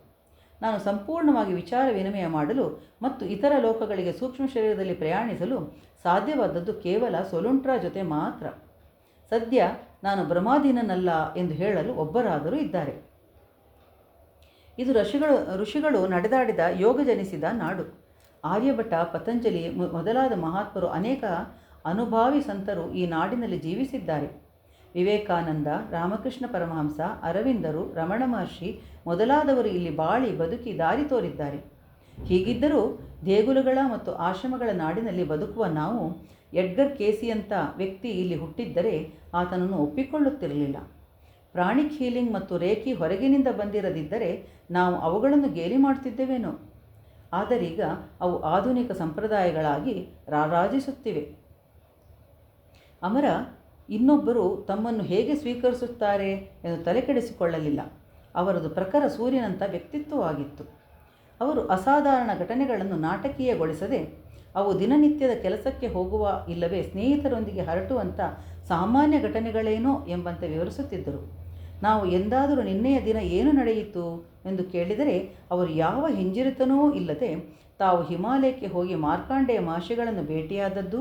ನಾನು ಸಂಪೂರ್ಣವಾಗಿ ವಿಚಾರ ವಿನಿಮಯ ಮಾಡಲು ಮತ್ತು ಇತರ ಲೋಕಗಳಿಗೆ ಸೂಕ್ಷ್ಮ ಶರೀರದಲ್ಲಿ ಪ್ರಯಾಣಿಸಲು ಸಾಧ್ಯವಾದದ್ದು ಕೇವಲ ಸೊಲುಂಟ್ರಾ ಜೊತೆ ಮಾತ್ರ. ಸದ್ಯ ನಾನು ಭ್ರಮಾಧೀನನಲ್ಲ ಎಂದು ಹೇಳಲು ಒಬ್ಬರಾದರೂ ಇದ್ದಾರೆ. ಇದು ಋಷಿಗಳು ನಡೆದಾಡಿದ ಯೋಗ ಜನಿಸಿದ ನಾಡು. ಆರ್ಯಭಟ, ಪತಂಜಲಿ ಮೊದಲಾದ ಮಹಾತ್ಮರು, ಅನೇಕ ಅನುಭಾವಿ ಸಂತರು ಈ ನಾಡಿನಲ್ಲಿ ಜೀವಿಸಿದ್ದಾರೆ. ವಿವೇಕಾನಂದ, ರಾಮಕೃಷ್ಣ ಪರಮಹಂಸ, ಅರವಿಂದರು, ರಮಣ ಮಹರ್ಷಿ ಮೊದಲಾದವರು ಇಲ್ಲಿ ಬಾಳಿ ಬದುಕಿ ದಾರಿ ತೋರಿದ್ದಾರೆ. ಹೀಗಿದ್ದರೂ ದೇಗುಲಗಳ ಮತ್ತು ಆಶ್ರಮಗಳ ನಾಡಿನಲ್ಲಿ ಬದುಕುವ ನಾವು ಎಡ್ಗರ್ ಕೇಸಿಯಂಥ ವ್ಯಕ್ತಿ ಇಲ್ಲಿ ಹುಟ್ಟಿದ್ದರೆ ಆತನನ್ನು ಒಪ್ಪಿಕೊಳ್ಳುತ್ತಿರಲಿಲ್ಲ. ಪ್ರಾಣಿಕ್ ಹೀಲಿಂಗ್ ಮತ್ತು ರೇಖಿ ಹೊರಗಿನಿಂದ ಬಂದಿರದಿದ್ದರೆ ನಾವು ಅವುಗಳನ್ನು ಗೇಲಿ ಮಾಡುತ್ತಿದ್ದೇವೇನೋ. ಆದರೀಗ ಅವು ಆಧುನಿಕ ಸಂಪ್ರದಾಯಗಳಾಗಿ ರಾರಾಜಿಸುತ್ತಿವೆ. ಅಮರ ಇನ್ನೊಬ್ಬರು ತಮ್ಮನ್ನು ಹೇಗೆ ಸ್ವೀಕರಿಸುತ್ತಾರೆ ಎಂದು ತಲೆಕೆಡಿಸಿಕೊಳ್ಳಲಿಲ್ಲ. ಅವರದು ಪ್ರಖರ ಸೂರ್ಯನಂಥ ವ್ಯಕ್ತಿತ್ವವಾಗಿತ್ತು. ಅವರು ಅಸಾಧಾರಣ ಘಟನೆಗಳನ್ನು ನಾಟಕೀಯಗೊಳಿಸದೆ ಅವು ದಿನನಿತ್ಯದ ಕೆಲಸಕ್ಕೆ ಹೋಗುವ ಇಲ್ಲವೇ ಸ್ನೇಹಿತರೊಂದಿಗೆ ಹರಟುವಂಥ ಸಾಮಾನ್ಯ ಘಟನೆಗಳೇನೋ ಎಂಬಂತೆ ವಿವರಿಸುತ್ತಿದ್ದರು. ನಾವು ಎಂದಾದರೂ ನಿನ್ನೆಯ ದಿನ ಏನು ನಡೆಯಿತು ಎಂದು ಕೇಳಿದರೆ ಅವರು ಯಾವ ಹಿಂಜರಿತನೂ ಇಲ್ಲದೆ ತಾವು ಹಿಮಾಲಯಕ್ಕೆ ಹೋಗಿ ಮಾರ್ಕಾಂಡೇಯ ಮಹರ್ಷಿಗಳನ್ನು ಭೇಟಿಯಾದದ್ದು,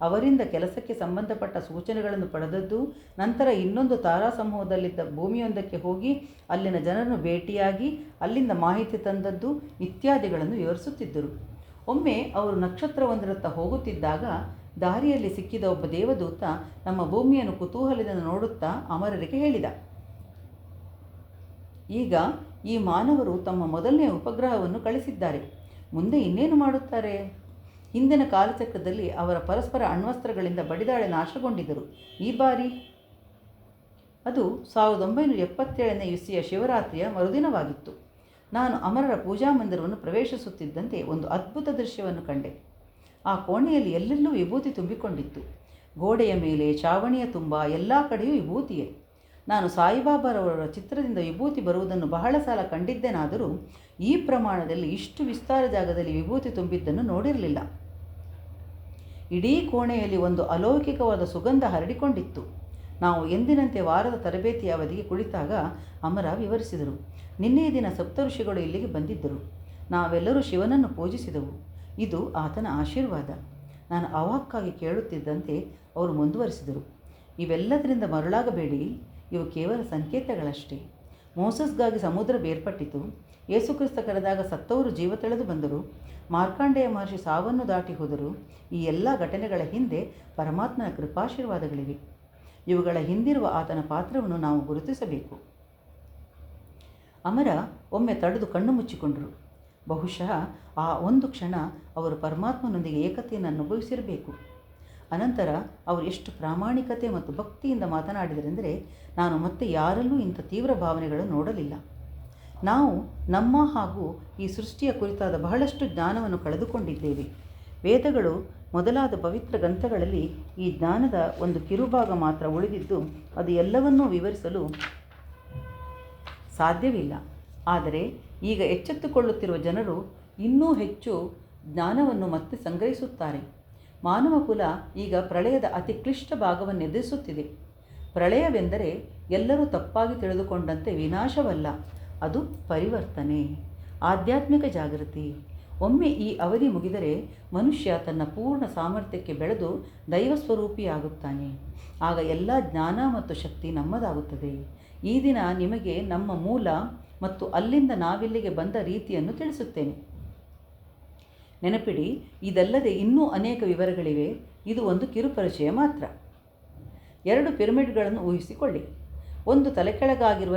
ಅವರಿಂದ ಕೆಲಸಕ್ಕೆ ಸಂಬಂಧಪಟ್ಟ ಸೂಚನೆಗಳನ್ನು ಪಡೆದದ್ದು, ನಂತರ ಇನ್ನೊಂದು ತಾರಾ ಸಮೂಹದಲ್ಲಿದ್ದ ಭೂಮಿಯೊಂದಕ್ಕೆ ಹೋಗಿ ಅಲ್ಲಿನ ಜನರನ್ನು ಭೇಟಿಯಾಗಿ ಅಲ್ಲಿಂದ ಮಾಹಿತಿ ತಂದದ್ದು ಇತ್ಯಾದಿಗಳನ್ನು ವಿವರಿಸುತ್ತಿದ್ದರು. ಒಮ್ಮೆ ಅವರು ನಕ್ಷತ್ರವೊಂದರತ್ತ ಹೋಗುತ್ತಿದ್ದಾಗ ದಾರಿಯಲ್ಲಿ ಸಿಕ್ಕಿದ ಒಬ್ಬ ದೇವದೂತ ನಮ್ಮ ಭೂಮಿಯನ್ನು ಕುತೂಹಲದಿಂದ ನೋಡುತ್ತಾ ಅಮರರಿಗೆ ಹೇಳಿದ, ಈಗ ಈ ಮಾನವರು ತಮ್ಮ ಮೊದಲನೆಯ ಉಪಗ್ರಹವನ್ನು ಕಳಿಸಿದ್ದಾರೆ, ಮುಂದೆ ಇನ್ನೇನು ಮಾಡುತ್ತಾರೆ? ಹಿಂದಿನ ಕಾಲಚಕ್ರದಲ್ಲಿ ಅವರ ಪರಸ್ಪರ ಅಣ್ವಸ್ತ್ರಗಳಿಂದ ಬಡಿದಾಡಿ ನಾಶಗೊಂಡಿದ್ದರು. ಈ ಬಾರಿ ಅದು 1977ನೇ ಇಸವಿಯ ಶಿವರಾತ್ರಿಯ ಮರುದಿನವಾಗಿತ್ತು. ನಾನು ಅಮರರ ಪೂಜಾ ಮಂದಿರವನ್ನು ಪ್ರವೇಶಿಸುತ್ತಿದ್ದಂತೆ ಒಂದು ಅದ್ಭುತ ದೃಶ್ಯವನ್ನು ಕಂಡೆ. ಆ ಕೋಣೆಯಲ್ಲಿ ಎಲ್ಲೆಲ್ಲೂ ವಿಭೂತಿ ತುಂಬಿಕೊಂಡಿತ್ತು. ಗೋಡೆಯ ಮೇಲೆ, ಚಾವಣಿಯ ತುಂಬ ಎಲ್ಲ ಕಡೆಯೂ ವಿಭೂತಿಯೇ. ನಾನು ಸಾಯಿಬಾಬಾರವರ ಚಿತ್ರದಿಂದ ವಿಭೂತಿ ಬರುವುದನ್ನು ಬಹಳ ಸಲ ಕಂಡಿದ್ದೇನಾದರೂ ಈ ಪ್ರಮಾಣದಲ್ಲಿ ಇಷ್ಟು ವಿಸ್ತಾರ ಜಾಗದಲ್ಲಿ ವಿಭೂತಿ ತುಂಬಿದ್ದನ್ನು ನೋಡಿರಲಿಲ್ಲ. ಇಡೀ ಕೋಣೆಯಲ್ಲಿ ಒಂದು ಅಲೌಕಿಕವಾದ ಸುಗಂಧ ಹರಡಿಕೊಂಡಿತ್ತು. ನಾವು ಎಂದಿನಂತೆ ವಾರದ ತರಬೇತಿಯ ಅವಧಿಗೆ ಕುಳಿತಾಗ ಅಮರ ವಿವರಿಸಿದರು. ನಿನ್ನೆಯ ದಿನ ಸಪ್ತಋಷಿಗಳು ಇಲ್ಲಿಗೆ ಬಂದಿದ್ದರು. ನಾವೆಲ್ಲರೂ ಶಿವನನ್ನು ಪೂಜಿಸಿದೆವು. ಇದು ಆತನ ಆಶೀರ್ವಾದ. ನಾನು ಅವಾಕ್ಕಾಗಿ ಕೇಳುತ್ತಿದ್ದಂತೆ ಅವರು ಮುಂದುವರಿಸಿದರು. ಇವೆಲ್ಲದರಿಂದ ಮರುಳಾಗಬೇಡಿ, ಇವು ಕೇವಲ ಸಂಕೇತಗಳಷ್ಟೇ. ಮೋಸಸ್ಗಾಗಿ ಸಮುದ್ರ ಬೇರ್ಪಟ್ಟಿತು. ಯೇಸುಕ್ರಿಸ್ತ ಕರೆದಾಗ ಸತ್ತವರು ಜೀವ ತೆಳೆದು ಬಂದರು. ಮಾರ್ಕಾಂಡೇಯ ಮಹರ್ಷಿ ಸಾವನ್ನು ದಾಟಿ ಹೋದರು. ಈ ಎಲ್ಲ ಘಟನೆಗಳ ಹಿಂದೆ ಪರಮಾತ್ಮನ ಕೃಪಾಶೀರ್ವಾದಗಳಿವೆ. ಇವುಗಳ ಹಿಂದಿರುವ ಆತನ ಪಾತ್ರವನ್ನು ನಾವು ಗುರುತಿಸಬೇಕು. ಅಮರ ಒಮ್ಮೆ ತಡೆದು ಕಣ್ಣು ಮುಚ್ಚಿಕೊಂಡರು. ಬಹುಶಃ ಆ ಒಂದು ಕ್ಷಣ ಅವರು ಪರಮಾತ್ಮನೊಂದಿಗೆ ಏಕತೆಯನ್ನು ಅನುಭವಿಸಿರಬೇಕು. ಅನಂತರ ಅವರು ಎಷ್ಟು ಪ್ರಾಮಾಣಿಕತೆ ಮತ್ತು ಭಕ್ತಿಯಿಂದ ಮಾತನಾಡಿದರೆಂದರೆ ನಾನು ಮತ್ತೆ ಯಾರಲ್ಲೂ ಇಂಥ ತೀವ್ರ ಭಾವನೆಗಳನ್ನು ನೋಡಲಿಲ್ಲ. ನಾವು ನಮ್ಮ ಹಾಗೂ ಈ ಸೃಷ್ಟಿಯ ಕುರಿತಾದ ಬಹಳಷ್ಟು ಜ್ಞಾನವನ್ನು ಕಳೆದುಕೊಂಡಿದ್ದೇವೆ. ವೇದಗಳು ಮೊದಲಾದ ಪವಿತ್ರ ಗ್ರಂಥಗಳಲ್ಲಿ ಈ ಜ್ಞಾನದ ಒಂದು ಕಿರುಭಾಗ ಮಾತ್ರ ಉಳಿದಿದ್ದು ಅದು ಎಲ್ಲವನ್ನೂ ವಿವರಿಸಲು ಸಾಧ್ಯವಿಲ್ಲ. ಆದರೆ ಈಗ ಎಚ್ಚೆತ್ತುಕೊಳ್ಳುತ್ತಿರುವ ಜನರು ಇನ್ನೂ ಹೆಚ್ಚು ಜ್ಞಾನವನ್ನು ಮತ್ತೆ ಸಂಗ್ರಹಿಸುತ್ತಾರೆ. ಮಾನವ ಕುಲ ಈಗ ಪ್ರಳಯದ ಅತಿ ಕ್ಲಿಷ್ಟ ಭಾಗವನ್ನು ಎದುರಿಸುತ್ತಿದೆ. ಪ್ರಳಯವೆಂದರೆ ಎಲ್ಲರೂ ತಪ್ಪಾಗಿ ತಿಳಿದುಕೊಂಡಂತೆ ವಿನಾಶವಲ್ಲ, ಅದು ಪರಿವರ್ತನೆ, ಆಧ್ಯಾತ್ಮಿಕ ಜಾಗೃತಿ. ಒಮ್ಮೆ ಈ ಅವಧಿ ಮುಗಿದರೆ ಮನುಷ್ಯ ತನ್ನ ಪೂರ್ಣ ಸಾಮರ್ಥ್ಯಕ್ಕೆ ಬೆಳೆದು ದೈವ ಸ್ವರೂಪಿಯಾಗುತ್ತಾನೆ. ಆಗ ಎಲ್ಲ ಜ್ಞಾನ ಮತ್ತು ಶಕ್ತಿ ನಮ್ಮದಾಗುತ್ತದೆ. ಈ ದಿನ ನಿಮಗೆ ನಮ್ಮ ಮೂಲ ಮತ್ತು ಅಲ್ಲಿಂದ ನಾವಿಲ್ಲಿಗೆ ಬಂದ ರೀತಿಯನ್ನು ತಿಳಿಸುತ್ತೇನೆ. ನೆನಪಿಡಿ, ಇದಲ್ಲದೆ ಇನ್ನೂ ಅನೇಕ ವಿವರಗಳಿವೆ. ಇದು ಒಂದು ಕಿರುಪರಿಚಯ ಮಾತ್ರ. 2 ಪಿರಮಿಡ್ಗಳನ್ನು ಊಹಿಸಿಕೊಳ್ಳಿ. ಒಂದು ತಲೆಕೆಳಗಾಗಿರುವ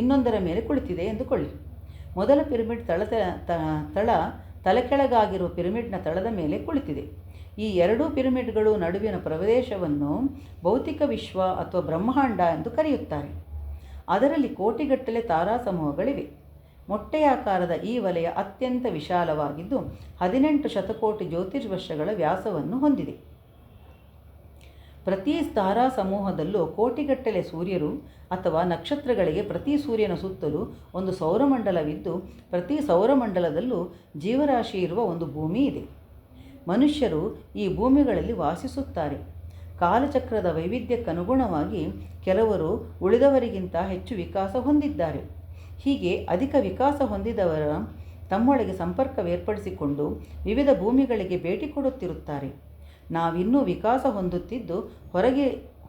ಇನ್ನೊಂದರ ಮೇಲೆ ಕುಳಿತಿದೆ ಎಂದುಕೊಳ್ಳಿ. ಮೊದಲ ಪಿರಮಿಡ್ ತಲೆಕೆಳಗಾಗಿರುವ ಪಿರಮಿಡ್ನ ತಳದ ಮೇಲೆ ಕುಳಿತಿದೆ. ಈ 2 ಪಿರಮಿಡ್ಗಳು ನಡುವಿನ ಪ್ರದೇಶವನ್ನು ಭೌತಿಕ ವಿಶ್ವ ಅಥವಾ ಬ್ರಹ್ಮಾಂಡ ಎಂದು ಕರೆಯುತ್ತಾರೆ. ಅದರಲ್ಲಿ ಕೋಟಿಗಟ್ಟಲೆ ತಾರಾ ಸಮೂಹಗಳಿವೆ. ಮೊಟ್ಟೆಯಾಕಾರದ ಈ ವಲಯ ಅತ್ಯಂತ ವಿಶಾಲವಾಗಿದ್ದು 18 ಶತಕೋಟಿ ಜ್ಯೋತಿರ್ವರ್ಷಗಳ ವ್ಯಾಸವನ್ನು ಹೊಂದಿದೆ. ಪ್ರತಿ ತಾರಾ ಸಮೂಹದಲ್ಲೂ ಕೋಟಿಗಟ್ಟಲೆ ಸೂರ್ಯರು ಅಥವಾ ನಕ್ಷತ್ರಗಳಿಗೆ ಪ್ರತಿ ಸೂರ್ಯನ ಸುತ್ತಲೂ ಒಂದು ಸೌರಮಂಡಲವಿದ್ದು ಪ್ರತಿ ಸೌರಮಂಡಲದಲ್ಲೂ ಜೀವರಾಶಿ ಇರುವ ಒಂದು ಭೂಮಿ ಇದೆ. ಮನುಷ್ಯರು ಈ ಭೂಮಿಗಳಲ್ಲಿ ವಾಸಿಸುತ್ತಾರೆ. ಕಾಲಚಕ್ರದ ವೈವಿಧ್ಯಕ್ಕನುಗುಣವಾಗಿ ಕೆಲವರು ಉಳಿದವರಿಗಿಂತ ಹೆಚ್ಚು ವಿಕಾಸ ಹೊಂದಿದ್ದಾರೆ. ಹೀಗೆ ಅಧಿಕ ವಿಕಾಸ ಹೊಂದಿದವರ ತಮ್ಮೊಳಗೆ ಸಂಪರ್ಕವೇರ್ಪಡಿಸಿಕೊಂಡು ವಿವಿಧ ಭೂಮಿಗಳಿಗೆ ಭೇಟಿ ಕೊಡುತ್ತಿರುತ್ತಾರೆ. ನಾವಿನ್ನೂ ವಿಕಾಸ ಹೊಂದುತ್ತಿದ್ದು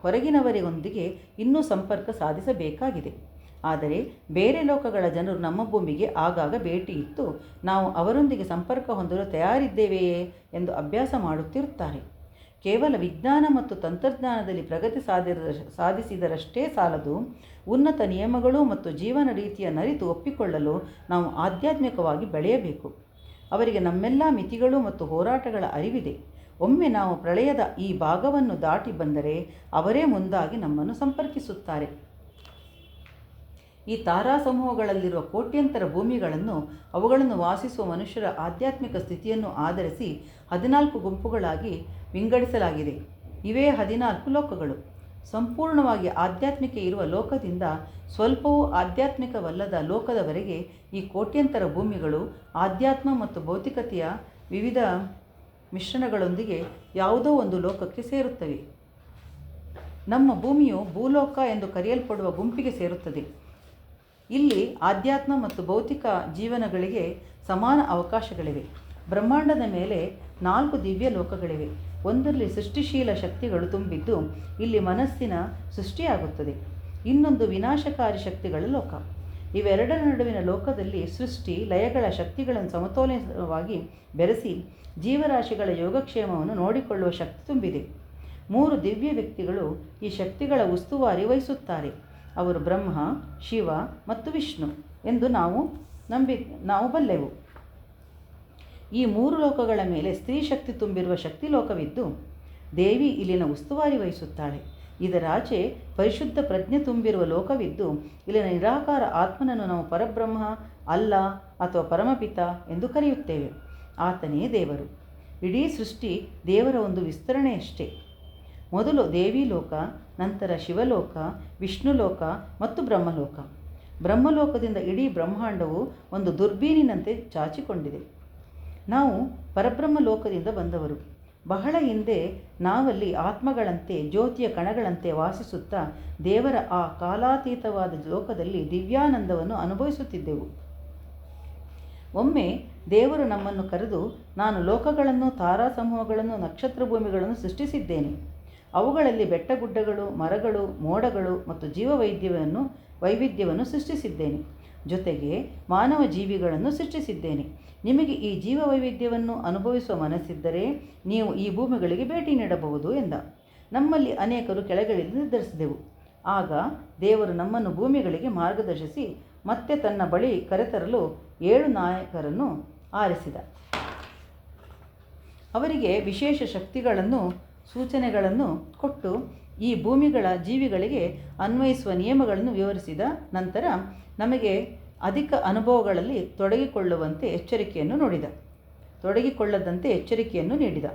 ಹೊರಗಿನವರಿಗೊಂದಿಗೆ ಇನ್ನೂ ಸಂಪರ್ಕ ಸಾಧಿಸಬೇಕಾಗಿದೆ. ಆದರೆ ಬೇರೆ ಲೋಕಗಳ ಜನರು ನಮ್ಮ ಭೂಮಿಗೆ ಆಗಾಗ ಭೇಟಿ ಇತ್ತು ನಾವು ಅವರೊಂದಿಗೆ ಸಂಪರ್ಕ ಹೊಂದಲು ತಯಾರಿದ್ದೇವೆಯೇ ಎಂದು ಅಭ್ಯಾಸ ಮಾಡುತ್ತಿರುತ್ತಾರೆ. ಕೇವಲ ವಿಜ್ಞಾನ ಮತ್ತು ತಂತ್ರಜ್ಞಾನದಲ್ಲಿ ಪ್ರಗತಿ ಸಾಧಿಸಿದರಷ್ಟೇ ಸಾಲದು. ಉನ್ನತ ನಿಯಮಗಳು ಮತ್ತು ಜೀವನ ರೀತಿಯನ್ನು ಅರಿತು ಒಪ್ಪಿಕೊಳ್ಳಲು ನಾವು ಆಧ್ಯಾತ್ಮಿಕವಾಗಿ ಬೆಳೆಯಬೇಕು. ಅವರಿಗೆ ನಮ್ಮೆಲ್ಲ ಮಿತಿಗಳು ಮತ್ತು ಹೋರಾಟಗಳ ಅರಿವಿದೆ. ಒಮ್ಮೆ ನಾವು ಪ್ರಳಯದ ಈ ಭಾಗವನ್ನು ದಾಟಿ ಬಂದರೆ ಅವರೇ ಮುಂದಾಗಿ ನಮ್ಮನ್ನು ಸಂಪರ್ಕಿಸುತ್ತಾರೆ. ಈ ತಾರಾ ಸಮೂಹಗಳಲ್ಲಿರುವ ಕೋಟ್ಯಂತರ ಭೂಮಿಗಳನ್ನು ಅವುಗಳನ್ನು ವಾಸಿಸುವ ಮನುಷ್ಯರ ಆಧ್ಯಾತ್ಮಿಕ ಸ್ಥಿತಿಯನ್ನು ಆಧರಿಸಿ 14 ಗುಂಪುಗಳಾಗಿ ವಿಂಗಡಿಸಲಾಗಿದೆ. ಇವೇ 14 ಲೋಕಗಳು. ಸಂಪೂರ್ಣವಾಗಿ ಆಧ್ಯಾತ್ಮಿಕ ಇರುವ ಲೋಕದಿಂದ ಸ್ವಲ್ಪವೂ ಆಧ್ಯಾತ್ಮಿಕವಲ್ಲದ ಲೋಕದವರೆಗೆ ಈ ಕೋಟ್ಯಂತರ ಭೂಮಿಗಳು ಆಧ್ಯಾತ್ಮ ಮತ್ತು ಭೌತಿಕತೆಯ ವಿವಿಧ ಮಿಶ್ರಣಗಳೊಂದಿಗೆ ಯಾವುದೋ ಒಂದು ಲೋಕಕ್ಕೆ ಸೇರುತ್ತವೆ. ನಮ್ಮ ಭೂಮಿಯು ಭೂಲೋಕ ಎಂದು ಕರೆಯಲ್ಪಡುವ ಗುಂಪಿಗೆ ಸೇರುತ್ತದೆ. ಇಲ್ಲಿ ಆಧ್ಯಾತ್ಮ ಮತ್ತು ಭೌತಿಕ ಜೀವನಗಳಿಗೆ ಸಮಾನ ಅವಕಾಶಗಳಿವೆ. ಬ್ರಹ್ಮಾಂಡದ ಮೇಲೆ 4 ದಿವ್ಯ ಲೋಕಗಳಿವೆ. ಒಂದರಲ್ಲಿ ಸೃಷ್ಟಿಶೀಲ ಶಕ್ತಿಗಳು ತುಂಬಿದ್ದು ಇಲ್ಲಿ ಮನಸ್ಸಿನ ಸೃಷ್ಟಿಯಾಗುತ್ತದೆ. ಇನ್ನೊಂದು ವಿನಾಶಕಾರಿ ಶಕ್ತಿಗಳ ಲೋಕ. ಇವೆರಡರ ನಡುವಿನ ಲೋಕದಲ್ಲಿ ಸೃಷ್ಟಿ ಲಯಗಳ ಶಕ್ತಿಗಳನ್ನು ಸಮತೋಲನವಾಗಿ ಬೆರೆಸಿ ಜೀವರಾಶಿಗಳ ಯೋಗಕ್ಷೇಮವನ್ನು ನೋಡಿಕೊಳ್ಳುವ ಶಕ್ತಿ ತುಂಬಿದೆ. 3 ದಿವ್ಯ ವ್ಯಕ್ತಿಗಳು ಈ ಶಕ್ತಿಗಳ ಉಸ್ತುವಾರಿ ವಹಿಸುತ್ತಾರೆ. ಅವರು ಬ್ರಹ್ಮ, ಶಿವ ಮತ್ತು ವಿಷ್ಣು ಎಂದು ನಾವು ಬಲ್ಲೆವು. ಈ 3 ಲೋಕಗಳ ಮೇಲೆ ಸ್ತ್ರೀ ಶಕ್ತಿ ತುಂಬಿರುವ ಶಕ್ತಿ ಲೋಕವಿದ್ದು ದೇವಿ ಇಲ್ಲಿನ ಉಸ್ತುವಾರಿ ವಹಿಸುತ್ತಾಳೆ. ಇದರಾಚೆ ಪರಿಶುದ್ಧ ಪ್ರಜ್ಞೆ ತುಂಬಿರುವ ಲೋಕವಿದ್ದು ಇಲ್ಲಿನ ನಿರಾಕಾರ ಆತ್ಮನನ್ನು ನಾವು ಪರಬ್ರಹ್ಮ, ಅಲ್ಲ ಅಥವಾ ಪರಮಪಿತ ಎಂದು ಕರೆಯುತ್ತೇವೆ. ಆತನೇ ದೇವರು. ಇಡೀ ಸೃಷ್ಟಿ ದೇವರ ಒಂದು ವಿಸ್ತರಣೆಯಷ್ಟೇ. ಮೊದಲು ದೇವಿ ಲೋಕ, ನಂತರ ಶಿವಲೋಕ, ವಿಷ್ಣುಲೋಕ ಮತ್ತು ಬ್ರಹ್ಮಲೋಕ. ಬ್ರಹ್ಮಲೋಕದಿಂದ ಇಡೀ ಬ್ರಹ್ಮಾಂಡವು ಒಂದು ದುರ್ಬೀನಿನಂತೆ ಚಾಚಿಕೊಂಡಿದೆ. ನಾವು ಪರಬ್ರಹ್ಮ ಲೋಕದಿಂದ ಬಂದವರು. ಬಹಳ ಹಿಂದೆ ನಾವಲ್ಲಿ ಆತ್ಮಗಳಂತೆ, ಜ್ಯೋತಿಯ ಕಣಗಳಂತೆ ವಾಸಿಸುತ್ತಾ ದೇವರ ಆ ಕಾಲಾತೀತವಾದ ಲೋಕದಲ್ಲಿ ದಿವ್ಯಾನಂದವನ್ನು ಅನುಭವಿಸುತ್ತಿದ್ದೆವು. ಒಮ್ಮೆ ದೇವರು ನಮ್ಮನ್ನು ಕರೆದು, ನಾನು ಲೋಕಗಳನ್ನು, ತಾರಾ ಸಮೂಹಗಳನ್ನು, ನಕ್ಷತ್ರ ಭೂಮಿಗಳನ್ನು ಸೃಷ್ಟಿಸಿದ್ದೇನೆ. ಅವುಗಳಲ್ಲಿ ಬೆಟ್ಟಗುಡ್ಡಗಳು, ಮರಗಳು, ಮೋಡಗಳು ಮತ್ತು ವೈವಿಧ್ಯವನ್ನು ಸೃಷ್ಟಿಸಿದ್ದೇನೆ. ಜೊತೆಗೆ ಮಾನವ ಜೀವಿಗಳನ್ನು ಸೃಷ್ಟಿಸಿದ್ದೇನೆ. ನಿಮಗೆ ಈ ಜೀವ ವೈವಿಧ್ಯವನ್ನು ಅನುಭವಿಸುವ ಮನಸ್ಸಿದ್ದರೆ ನೀವು ಈ ಭೂಮಿಗಳಿಗೆ ಭೇಟಿ ನೀಡಬಹುದು ಎಂದ. ನಮ್ಮಲ್ಲಿ ಅನೇಕರು ಕೆಳಗಿಳಿದು ನಿರ್ಧರಿಸಿದೆವು. ಆಗ ದೇವರು ನಮ್ಮನ್ನು ಭೂಮಿಗಳಿಗೆ ಮಾರ್ಗದರ್ಶಿಸಿ ಮತ್ತೆ ತನ್ನ ಬಳಿ ಕರೆತರಲು 7 ನಾಯಕರನ್ನು ಆರಿಸಿದ. ಅವರಿಗೆ ವಿಶೇಷ ಶಕ್ತಿಗಳನ್ನು, ಸೂಚನೆಗಳನ್ನು ಕೊಟ್ಟು ಈ ಭೂಮಿಗಳ ಜೀವಿಗಳಿಗೆ ಅನ್ವಯಿಸುವ ನಿಯಮಗಳನ್ನು ವಿವರಿಸಿದ ನಂತರ ನಮಗೆ ಅಧಿಕ ಅನುಭವಗಳಲ್ಲಿ ತೊಡಗಿಕೊಳ್ಳದಂತೆ ಎಚ್ಚರಿಕೆಯನ್ನು ನೀಡಿದ.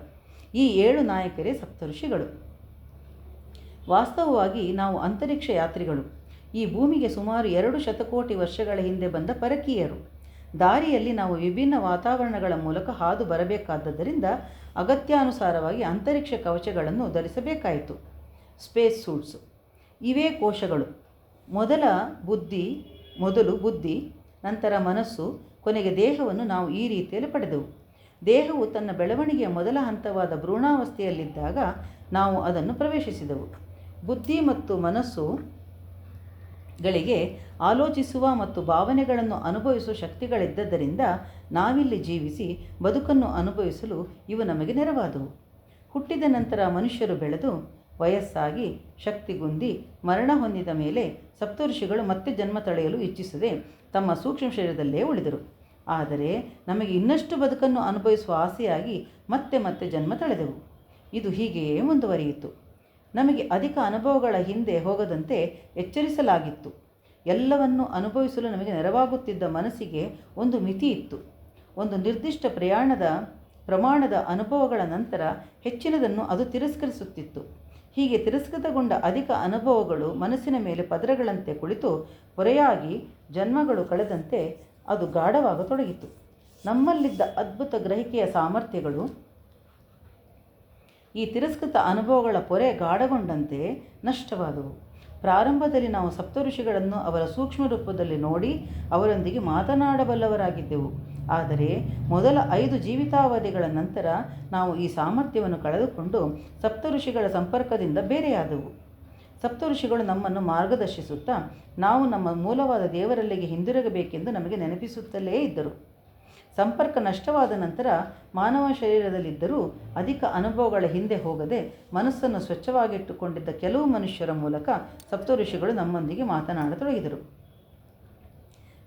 ಈ 7 ನಾಯಕರೇ ಸಪ್ತಋಷಿಗಳು. ವಾಸ್ತವವಾಗಿ ನಾವು ಅಂತರಿಕ್ಷ ಯಾತ್ರಿಗಳು. ಈ ಭೂಮಿಗೆ ಸುಮಾರು 2 ಶತಕೋಟಿ ವರ್ಷಗಳ ಹಿಂದೆ ಬಂದ ಪರಕೀಯರು. ದಾರಿಯಲ್ಲಿ ನಾವು ವಿಭಿನ್ನ ವಾತಾವರಣಗಳ ಮೂಲಕ ಹಾದು ಬರಬೇಕಾದ್ದರಿಂದ ಅಗತ್ಯಾನುಸಾರವಾಗಿ ಅಂತರಿಕ್ಷ ಕವಚಗಳನ್ನು ಧರಿಸಬೇಕಾಯಿತು. Space suits. ಇವೇ ಕೋಶಗಳು. ಮೊದಲು ಬುದ್ಧಿ, ನಂತರ ಮನಸ್ಸು, ಕೊನೆಗೆ ದೇಹವನ್ನು ನಾವು ಈ ರೀತಿಯಲ್ಲಿ ಪಡೆದೆವು. ದೇಹವು ತನ್ನ ಬೆಳವಣಿಗೆಯ ಮೊದಲ ಹಂತವಾದ ಭ್ರೂಣಾವಸ್ಥೆಯಲ್ಲಿದ್ದಾಗ ನಾವು ಅದನ್ನು ಪ್ರವೇಶಿಸಿದೆವು. ಬುದ್ಧಿ ಮತ್ತು ಮನಸ್ಸುಗಳಿಗೆ ಆಲೋಚಿಸುವ ಮತ್ತು ಭಾವನೆಗಳನ್ನು ಅನುಭವಿಸುವ ಶಕ್ತಿಗಳಿದ್ದರಿಂದ ನಾವಿಲ್ಲಿ ಜೀವಿಸಿ ಬದುಕನ್ನು ಅನುಭವಿಸಲು ಇವು ನಮಗೆ ನೆರವಾದವು. ಹುಟ್ಟಿದ ನಂತರ ಮನುಷ್ಯರು ಬೆಳೆದು ವಯಸ್ಸಾಗಿ ಶಕ್ತಿಗುಂದಿ ಮರಣ ಹೊಂದಿದ ಮೇಲೆ ಸಪ್ತಋಷಿಗಳು ಮತ್ತೆ ಜನ್ಮ ತಳೆಯಲು ಇಚ್ಛಿಸದೆ ತಮ್ಮ ಸೂಕ್ಷ್ಮ ಶರೀರದಲ್ಲೇ ಉಳಿದರು. ಆದರೆ ನಮಗೆ ಇನ್ನಷ್ಟು ಬದುಕನ್ನು ಅನುಭವಿಸುವ ಆಸೆಯಾಗಿ ಮತ್ತೆ ಜನ್ಮ ತಳೆದೆವು. ಇದು ಹೀಗೆಯೇ ಮುಂದುವರಿಯಿತು. ನಮಗೆ ಅಧಿಕ ಅನುಭವಗಳ ಹಿಂದೆ ಹೋಗದಂತೆ ಎಚ್ಚರಿಸಲಾಗಿತ್ತು. ಎಲ್ಲವನ್ನು ಅನುಭವಿಸಲು ನಮಗೆ ನೆರವಾಗುತ್ತಿದ್ದ ಮನಸ್ಸಿಗೆ ಒಂದು ಮಿತಿ ಇತ್ತು. ಒಂದು ನಿರ್ದಿಷ್ಟ ಪ್ರಮಾಣದ ಅನುಭವಗಳ ನಂತರ ಹೆಚ್ಚಿನದನ್ನು ಅದು ತಿರಸ್ಕರಿಸುತ್ತಿತ್ತು. ಹೀಗೆ ತಿರಸ್ಕೃತಗೊಂಡ ಅಧಿಕ ಅನುಭವಗಳು ಮನಸ್ಸಿನ ಮೇಲೆ ಪದರಗಳಂತೆ ಕುಳಿತು ಹೊರೆಯಾಗಿ ಜನ್ಮಗಳು ಕಳೆದಂತೆ ಅದು ಗಾಢವಾಗತೊಡಗಿತು. ನಮ್ಮಲ್ಲಿದ್ದ ಅದ್ಭುತ ಗ್ರಹಿಕೆಯ ಸಾಮರ್ಥ್ಯಗಳು ಈ ತಿರಸ್ಕೃತ ಅನುಭವಗಳ ಪೊರೆ ಗಾಢಗೊಂಡಂತೆ ನಷ್ಟವಾದವು. ಪ್ರಾರಂಭದಲ್ಲಿ ನಾವು ಸಪ್ತಋಷಿಗಳನ್ನು ಅವರ ಸೂಕ್ಷ್ಮ ರೂಪದಲ್ಲಿ ನೋಡಿ ಅವರೊಂದಿಗೆ ಮಾತನಾಡಬಲ್ಲವರಾಗಿದ್ದೆವು. ಆದರೆ ಮೊದಲ 5 ಜೀವಿತಾವಧಿಗಳ ನಂತರ ನಾವು ಈ ಸಾಮರ್ಥ್ಯವನ್ನು ಕಳೆದುಕೊಂಡು ಸಪ್ತಋಷಿಗಳ ಸಂಪರ್ಕದಿಂದ ಬೇರೆಯಾದೆವು. ಸಪ್ತಋಷಿಗಳು ನಮ್ಮನ್ನು ಮಾರ್ಗದರ್ಶಿಸುತ್ತಾ ನಾವು ನಮ್ಮ ಮೂಲವಾದ ದೇವರಲ್ಲಿಗೆ ಹಿಂದಿರುಗಬೇಕೆಂದು ನಮಗೆ ನೆನಪಿಸುತ್ತಲೇ ಇದ್ದರು. ಸಂಪರ್ಕ ನಷ್ಟವಾದ ನಂತರ ಮಾನವ ಶರೀರದಲ್ಲಿದ್ದರೂ ಅಧಿಕ ಅನುಭವಗಳ ಹಿಂದೆ ಹೋಗದೆ ಮನಸ್ಸನ್ನು ಸ್ವಚ್ಛವಾಗಿಟ್ಟುಕೊಂಡಿದ್ದ ಕೆಲವು ಮನುಷ್ಯರ ಮೂಲಕ ಸಪ್ತಋಷಿಗಳು ನಮ್ಮೊಂದಿಗೆ ಮಾತನಾಡತೊಡಗಿದರು.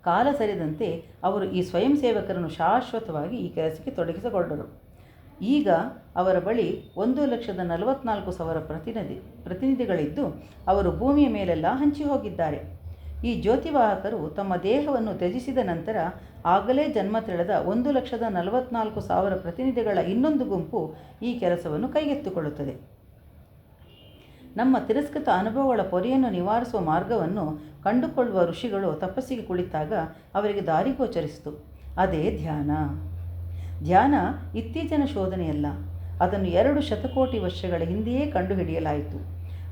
ಕಾಲ ಸರಿದಂತೆ ಅವರು ಈ ಸ್ವಯಂ ಸೇವಕರನ್ನು ಶಾಶ್ವತವಾಗಿ ಈ ಕೆಲಸಕ್ಕೆ ತೊಡಗಿಸಿಕೊಂಡರು. ಈಗ ಅವರ ಬಳಿ 1,44,000 ಪ್ರತಿನಿಧಿಗಳಿದ್ದು ಅವರು ಭೂಮಿಯ ಮೇಲೆಲ್ಲ ಹಂಚಿ ಹೋಗಿದ್ದಾರೆ. ಈ ಜ್ಯೋತಿವಾಹಕರು ತಮ್ಮ ದೇಹವನ್ನು ತ್ಯಜಿಸಿದ ನಂತರ ಆಗಲೇ ಜನ್ಮ ತಳೆದ 1,44,000 ಪ್ರತಿನಿಧಿಗಳ ಇನ್ನೊಂದು ಗುಂಪು ಈ ಕೆಲಸವನ್ನು ಕೈಗೆತ್ತಿಕೊಳ್ಳುತ್ತದೆ. ನಮ್ಮ ತಿರಸ್ಕೃತ ಅನುಭವಗಳ ಪೊರೆಯನ್ನು ನಿವಾರಿಸುವ ಮಾರ್ಗವನ್ನು ಕಂಡುಕೊಳ್ಳುವ ಋಷಿಗಳು ತಪಸ್ಸಿಗೆ ಕುಳಿತಾಗ ಅವರಿಗೆ ದಾರಿ ಗೋಚರಿಸಿತು. ಅದೇ ಧ್ಯಾನ. ಧ್ಯಾನ ಇತ್ತೀಚಿನ ಶೋಧನೆಯಲ್ಲ. ಅದನ್ನು 2 ಶತಕೋಟಿ ವರ್ಷಗಳ ಹಿಂದೆಯೇ ಕಂಡುಹಿಡಿಯಲಾಯಿತು.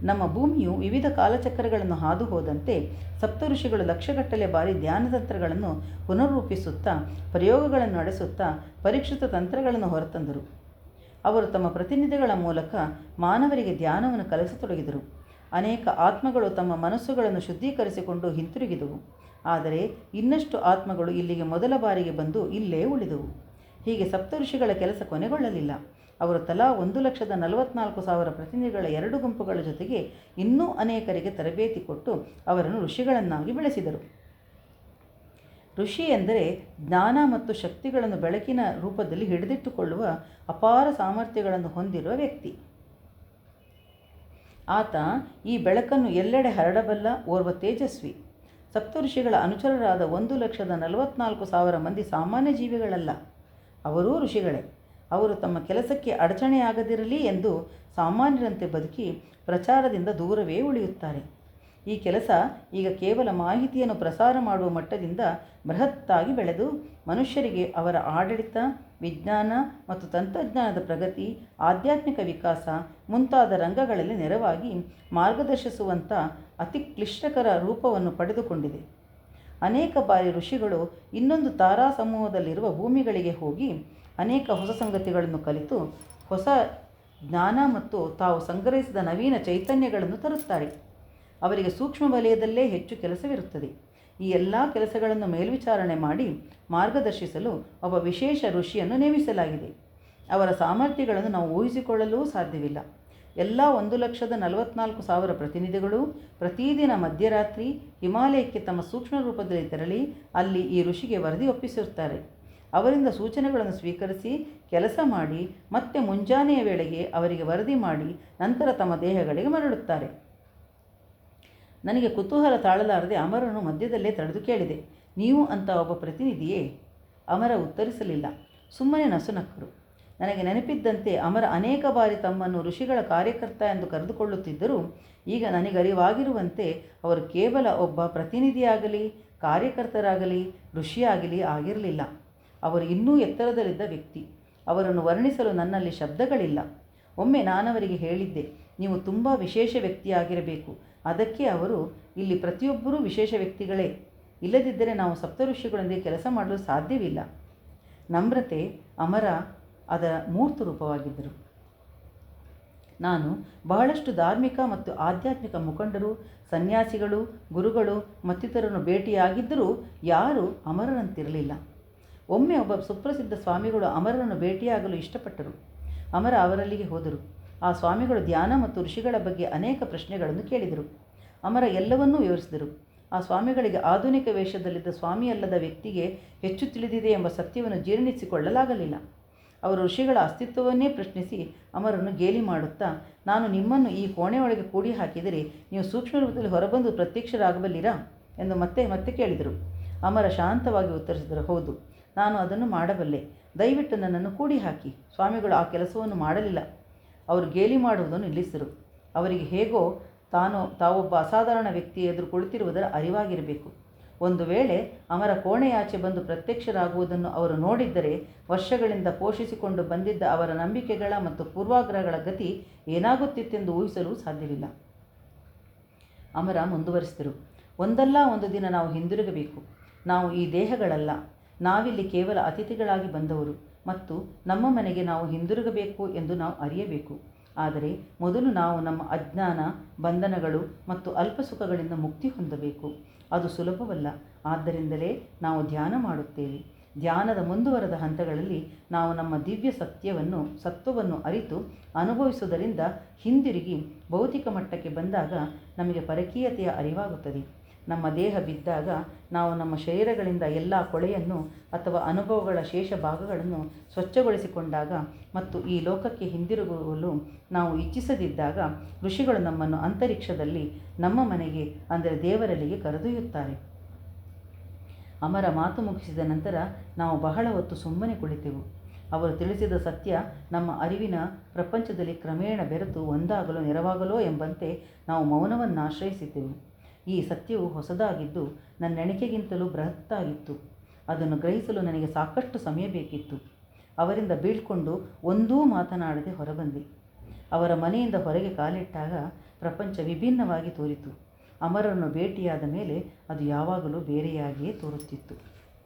ನಮ್ಮ ಭೂಮಿಯು ವಿವಿಧ ಕಾಲಚಕ್ರಗಳನ್ನು ಹಾದು ಹೋದಂತೆ ಸಪ್ತಋಷಿಗಳು ಲಕ್ಷಗಟ್ಟಲೆ ಬಾರಿ ಧ್ಯಾನತಂತ್ರಗಳನ್ನು ಪುನರ್ರೂಪಿಸುತ್ತಾ ಪ್ರಯೋಗಗಳನ್ನು ನಡೆಸುತ್ತಾ ಪರೀಕ್ಷಿತ ತಂತ್ರಗಳನ್ನು ಹೊರತಂದರು. ಅವರು ತಮ್ಮ ಪ್ರತಿನಿಧಿಗಳ ಮೂಲಕ ಮಾನವರಿಗೆ ಧ್ಯಾನವನ್ನು ಕಲಿಸತೊಡಗಿದರು. ಅನೇಕ ಆತ್ಮಗಳು ತಮ್ಮ ಮನಸ್ಸುಗಳನ್ನು ಶುದ್ಧೀಕರಿಸಿಕೊಂಡು ಹಿಂತಿರುಗಿದವು. ಆದರೆ ಇನ್ನಷ್ಟು ಆತ್ಮಗಳು ಇಲ್ಲಿಗೆ ಮೊದಲ ಬಾರಿಗೆ ಬಂದು ಇಲ್ಲೇ ಉಳಿದವು. ಹೀಗೆ ಸಪ್ತಋಷಿಗಳ ಕೆಲಸ ಕೊನೆಗೊಳ್ಳಲಿಲ್ಲ. ಅವರು ತಲಾ 1,44,000 ಪ್ರತಿನಿಧಿಗಳ 2 ಗುಂಪುಗಳ ಜೊತೆಗೆ ಇನ್ನೂ ಅನೇಕರಿಗೆ ತರಬೇತಿ ಕೊಟ್ಟು ಅವರನ್ನು ಋಷಿಗಳನ್ನಾಗಿ ಬೆಳೆಸಿದರು. ಋಷಿ ಎಂದರೆ ಜ್ಞಾನ ಮತ್ತು ಶಕ್ತಿಗಳನ್ನು ಬೆಳಕಿನ ರೂಪದಲ್ಲಿ ಹಿಡಿದಿಟ್ಟುಕೊಳ್ಳುವ ಅಪಾರ ಸಾಮರ್ಥ್ಯಗಳನ್ನು ಹೊಂದಿರುವ ವ್ಯಕ್ತಿ. ಆತ ಈ ಬೆಳಕನ್ನು ಎಲ್ಲೆಡೆ ಹರಡಬಲ್ಲ ಓರ್ವ ತೇಜಸ್ವಿ. ಸಪ್ತಋಷಿಗಳ ಅನುಚರರಾದ 1,44,000 ಮಂದಿ ಸಾಮಾನ್ಯ ಜೀವಿಗಳಲ್ಲ, ಅವರೂ ಋಷಿಗಳೇ. ಅವರು ತಮ್ಮ ಕೆಲಸಕ್ಕೆ ಅಡಚಣೆಯಾಗದಿರಲಿ ಎಂದು ಸಾಮಾನ್ಯರಂತೆ ಬದುಕಿ ಪ್ರಚಾರದಿಂದ ದೂರವೇ ಉಳಿಯುತ್ತಾರೆ. ಈ ಕೆಲಸ ಈಗ ಕೇವಲ ಮಾಹಿತಿಯನ್ನು ಪ್ರಸಾರ ಮಾಡುವ ಮಟ್ಟದಿಂದ ಬೃಹತ್ತಾಗಿ ಬೆಳೆದು ಮನುಷ್ಯರಿಗೆ ಅವರ ಆಡಳಿತ, ವಿಜ್ಞಾನ ಮತ್ತು ತಂತ್ರಜ್ಞಾನದ ಪ್ರಗತಿ, ಆಧ್ಯಾತ್ಮಿಕ ವಿಕಾಸ ಮುಂತಾದ ರಂಗಗಳಲ್ಲಿ ನೆರವಾಗಿ ಮಾರ್ಗದರ್ಶಿಸುವಂಥ ಅತಿ ಕ್ಲಿಷ್ಟಕರ ರೂಪವನ್ನು ಪಡೆದುಕೊಂಡಿದೆ. ಅನೇಕ ಬಾರಿ ಋಷಿಗಳು ಇನ್ನೊಂದು ತಾರಾ ಸಮೂಹದಲ್ಲಿರುವ ಭೂಮಿಗಳಿಗೆ ಹೋಗಿ ಅನೇಕ ಹೊಸ ಸಂಗತಿಗಳನ್ನು ಕಲಿತು ಹೊಸ ಜ್ಞಾನ ಮತ್ತು ತಾವು ಸಂಗ್ರಹಿಸಿದ ನವೀನ ಚೈತನ್ಯಗಳನ್ನು ತರುತ್ತಾರೆ. ಅವರಿಗೆ ಸೂಕ್ಷ್ಮ ವಲಯದಲ್ಲೇ ಹೆಚ್ಚು ಕೆಲಸವಿರುತ್ತದೆ. ಈ ಎಲ್ಲ ಕೆಲಸಗಳನ್ನು ಮೇಲ್ವಿಚಾರಣೆ ಮಾಡಿ ಮಾರ್ಗದರ್ಶಿಸಲು ಒಬ್ಬ ವಿಶೇಷ ಋಷಿಯನ್ನು ನೇಮಿಸಲಾಗಿದೆ. ಅವರ ಸಾಮರ್ಥ್ಯಗಳನ್ನು ನಾವು ಊಹಿಸಿಕೊಳ್ಳಲೂ ಸಾಧ್ಯವಿಲ್ಲ. ಎಲ್ಲ 1,44,000 ಪ್ರತಿನಿಧಿಗಳು ಪ್ರತಿದಿನ ಮಧ್ಯರಾತ್ರಿ ಹಿಮಾಲಯಕ್ಕೆ ತಮ್ಮ ಸೂಕ್ಷ್ಮ ರೂಪದಲ್ಲಿ ತೆರಳಿ ಅಲ್ಲಿ ಈ ಋಷಿಗೆ ವರದಿ ಒಪ್ಪಿಸಿರುತ್ತಾರೆ. ಅವರಿಂದ ಸೂಚನೆಗಳನ್ನು ಸ್ವೀಕರಿಸಿ ಕೆಲಸ ಮಾಡಿ ಮತ್ತೆ ಮುಂಜಾನೆಯ ವೇಳೆಗೆ ಅವರಿಗೆ ವರದಿ ಮಾಡಿ ನಂತರ ತಮ್ಮ ದೇಹಗಳಿಗೆ ಮರಳುತ್ತಾರೆ. ನನಗೆ ಕುತೂಹಲ ತಾಳಲಾರದೆ ಅಮರನು ಮಧ್ಯದಲ್ಲೇ ತಡೆದು ಕೇಳಿದೆ, ನೀವು ಅಂತ ಒಬ್ಬ ಪ್ರತಿನಿಧಿಯೇ? ಅಮರ ಉತ್ತರಿಸಲಿಲ್ಲ, ಸುಮ್ಮನೆ ನಸುನಕ್ಕರು. ನನಗೆ ನೆನಪಿದ್ದಂತೆ ಅಮರ ಅನೇಕ ಬಾರಿ ತಮ್ಮನ್ನು ಋಷಿಗಳ ಕಾರ್ಯಕರ್ತ ಎಂದು ಕರೆದುಕೊಳ್ಳುತ್ತಿದ್ದರೂ ಈಗ ನನಗರಿವಾಗಿರುವಂತೆ ಅವರು ಕೇವಲ ಒಬ್ಬ ಪ್ರತಿನಿಧಿಯಾಗಲಿ ಕಾರ್ಯಕರ್ತರಾಗಲಿ ಋಷಿಯಾಗಲಿ ಆಗಿರಲಿಲ್ಲ. ಅವರು ಇನ್ನೂ ಎತ್ತರದಲ್ಲಿದ್ದ ವ್ಯಕ್ತಿ. ಅವರನ್ನು ವರ್ಣಿಸಲು ನನ್ನಲ್ಲಿ ಶಬ್ದಗಳಿಲ್ಲ. ಒಮ್ಮೆ ನಾನವರಿಗೆ ಹೇಳಿದ್ದೆ, ನೀವು ತುಂಬ ವಿಶೇಷ ವ್ಯಕ್ತಿಯಾಗಿರಬೇಕು. ಅದಕ್ಕೆ ಅವರು, ಇಲ್ಲಿ ಪ್ರತಿಯೊಬ್ಬರೂ ವಿಶೇಷ ವ್ಯಕ್ತಿಗಳೇ, ಇಲ್ಲದಿದ್ದರೆ ನಾವು ಸಪ್ತಋಷಿಗಳೊಂದಿಗೆ ಕೆಲಸ ಮಾಡಲು ಸಾಧ್ಯವಿಲ್ಲ. ನಮ್ರತೆ, ಅಮರ ಅದರ ಮೂರ್ತ ರೂಪವಾಗಿದ್ದರು. ನಾನು ಬಹಳಷ್ಟು ಧಾರ್ಮಿಕ ಮತ್ತು ಆಧ್ಯಾತ್ಮಿಕ ಮುಖಂಡರು, ಸನ್ಯಾಸಿಗಳು, ಗುರುಗಳು ಮತ್ತಿತರನ್ನು ಭೇಟಿಯಾಗಿದ್ದರೂ ಯಾರೂ ಅಮರರಂತಿರಲಿಲ್ಲ. ಒಮ್ಮೆ ಒಬ್ಬ ಸುಪ್ರಸಿದ್ಧ ಸ್ವಾಮಿಗಳು ಅಮರರನ್ನು ಭೇಟಿಯಾಗಲು ಇಷ್ಟಪಟ್ಟರು. ಅಮರ ಅವರಲ್ಲಿಗೆ ಹೋದರು. ಆ ಸ್ವಾಮಿಗಳು ಧ್ಯಾನ ಮತ್ತು ಋಷಿಗಳ ಬಗ್ಗೆ ಅನೇಕ ಪ್ರಶ್ನೆಗಳನ್ನು ಕೇಳಿದರು. ಅಮರ ಎಲ್ಲವನ್ನೂ ವಿವರಿಸಿದರು. ಆ ಸ್ವಾಮಿಗಳಿಗೆ ಆಧುನಿಕ ವೇಷದಲ್ಲಿದ್ದ ಸ್ವಾಮಿಯಲ್ಲದ ವ್ಯಕ್ತಿಗೆ ಹೆಚ್ಚು ತಿಳಿದಿದೆ ಎಂಬ ಸತ್ಯವನ್ನು ಜೀರ್ಣಿಸಿಕೊಳ್ಳಲಾಗಲಿಲ್ಲ. ಅವರು ಋಷಿಗಳ ಅಸ್ತಿತ್ವವನ್ನೇ ಪ್ರಶ್ನಿಸಿ ಅಮರನ್ನು ಗೇಲಿ ಮಾಡುತ್ತಾ, ನಾನು ನಿಮ್ಮನ್ನು ಈ ಕೋಣೆಯೊಳಗೆ ಕೂಡಿ ಹಾಕಿದರೆ ನೀವು ಸೂಕ್ಷ್ಮ ರೂಪದಲ್ಲಿ ಹೊರಬಂದು ಪ್ರತ್ಯಕ್ಷರಾಗಬಲ್ಲಿರಾ ಎಂದು ಮತ್ತೆ ಮತ್ತೆ ಕೇಳಿದರು. ಅಮರ ಶಾಂತವಾಗಿ ಉತ್ತರಿಸಿದರು, ಹೌದು, ನಾನು ಅದನ್ನು ಮಾಡಬಲ್ಲೆ. ದಯವಿಟ್ಟು ನನ್ನನ್ನು ಕೂಡಿ ಹಾಕಿ. ಸ್ವಾಮಿಗಳು ಆ ಕೆಲಸವನ್ನು ಮಾಡಲಿಲ್ಲ. ಅವರು ಗೇಲಿ ಮಾಡುವುದನ್ನು ನಿಲ್ಲಿಸಿದರು. ಅವರಿಗೆ ಹೇಗೋ ತಾವೊಬ್ಬ ಅಸಾಧಾರಣ ವ್ಯಕ್ತಿ ಎದುರು ಕುಳಿತಿರುವುದರ ಅರಿವಾಗಿರಬೇಕು. ಒಂದು ವೇಳೆ ಅಮರ ಕೋಣೆಯಾಚೆ ಬಂದು ಪ್ರತ್ಯಕ್ಷರಾಗುವುದನ್ನು ಅವರು ನೋಡಿದ್ದರೆ ವರ್ಷಗಳಿಂದ ಪೋಷಿಸಿಕೊಂಡು ಬಂದಿದ್ದ ಅವರ ನಂಬಿಕೆಗಳ ಮತ್ತು ಪೂರ್ವಾಗ್ರಹಗಳ ಗತಿ ಏನಾಗುತ್ತಿತ್ತೆಂದು ಊಹಿಸಲು ಸಾಧ್ಯವಿಲ್ಲ. ಅಮರ ಮುಂದುವರಿಸಿದರು, ಒಂದಲ್ಲ ಒಂದು ದಿನ ನಾವು ಹಿಂದಿರುಗಬೇಕು. ನಾವು ಈ ದೇಹಗಳಲ್ಲ, ನಾವಿಲ್ಲಿ ಕೇವಲ ಅತಿಥಿಗಳಾಗಿ ಬಂದವರು ಮತ್ತು ನಮ್ಮ ಮನೆಗೆ ನಾವು ಹಿಂದಿರುಗಬೇಕು ಎಂದು ನಾವು ಅರಿಯಬೇಕು. ಆದರೆ ಮೊದಲು ನಾವು ನಮ್ಮ ಅಜ್ಞಾನ, ಬಂಧನಗಳು ಮತ್ತು ಅಲ್ಪ ಸುಖಗಳಿಂದ ಮುಕ್ತಿ ಹೊಂದಬೇಕು. ಅದು ಸುಲಭವಲ್ಲ. ಆದ್ದರಿಂದಲೇ ನಾವು ಧ್ಯಾನ ಮಾಡುತ್ತೇವೆ. ಧ್ಯಾನದ ಮುಂದುವರೆದ ಹಂತಗಳಲ್ಲಿ ನಾವು ನಮ್ಮ ದಿವ್ಯ ಸತ್ವವನ್ನು ಅರಿತು ಅನುಭವಿಸುವುದರಿಂದ ಹಿಂದಿರುಗಿ ಭೌತಿಕ ಮಟ್ಟಕ್ಕೆ ಬಂದಾಗ ನಮಗೆ ಪರಕೀಯತೆಯ ಅರಿವಾಗುತ್ತದೆ. ನಮ್ಮ ದೇಹ ಬಿದ್ದಾಗ ನಾವು ನಮ್ಮ ಶರೀರಗಳಿಂದ ಎಲ್ಲ ಕೊಳೆಯನ್ನು ಅಥವಾ ಅನುಭವಗಳ ಶೇಷ ಭಾಗಗಳನ್ನು ಸ್ವಚ್ಛಗೊಳಿಸಿಕೊಂಡಾಗ ಮತ್ತು ಈ ಲೋಕಕ್ಕೆ ಹಿಂದಿರುಗಲು ನಾವು ಇಚ್ಛಿಸದಿದ್ದಾಗ ಋಷಿಗಳು ನಮ್ಮನ್ನು ಅಂತರಿಕ್ಷದಲ್ಲಿ ನಮ್ಮ ಮನೆಗೆ, ಅಂದರೆ ದೇವರಲ್ಲಿಗೆ ಕರೆದೊಯ್ಯುತ್ತಾರೆ. ಅಮರ ಮಾತು ಮುಗಿಸಿದ ನಂತರ ನಾವು ಬಹಳ ಹೊತ್ತು ಸುಮ್ಮನೆ ಕುಳಿತೆವು. ಅವರು ತಿಳಿಸಿದ ಸತ್ಯ ನಮ್ಮ ಅರಿವಿನ ಪ್ರಪಂಚದಲ್ಲಿ ಕ್ರಮೇಣ ಬೆರೆತು ಒಂದಾಗಲು ನೆರವಾಗಲೋ ಎಂಬಂತೆ ನಾವು ಮೌನವನ್ನು ಆಶ್ರಯಿಸಿದ್ದೆವು. ಈ ಸತ್ಯವು ಹೊಸದಾಗಿದ್ದು ನನ್ನೆಣಿಕೆಗಿಂತಲೂ ಬೃಹತ್ತಾಗಿತ್ತು. ಅದನ್ನು ಗ್ರಹಿಸಲು ನನಗೆ ಸಾಕಷ್ಟು ಸಮಯ ಬೇಕಿತ್ತು. ಅವರಿಂದ ಬೀಳ್ಕೊಂಡು ಒಂದೂ ಮಾತನಾಡದೆ ಹೊರಬಂದೆ. ಅವರ ಮನೆಯಿಂದ ಹೊರಗೆ ಕಾಲಿಟ್ಟಾಗ ಪ್ರಪಂಚ ವಿಭಿನ್ನವಾಗಿ ತೋರಿತು. ಅಮರರನ್ನು ಭೇಟಿಯಾದ ಮೇಲೆ ಅದು ಯಾವಾಗಲೂ ಬೇರೆಯಾಗಿಯೇ ತೋರುತ್ತಿತ್ತು.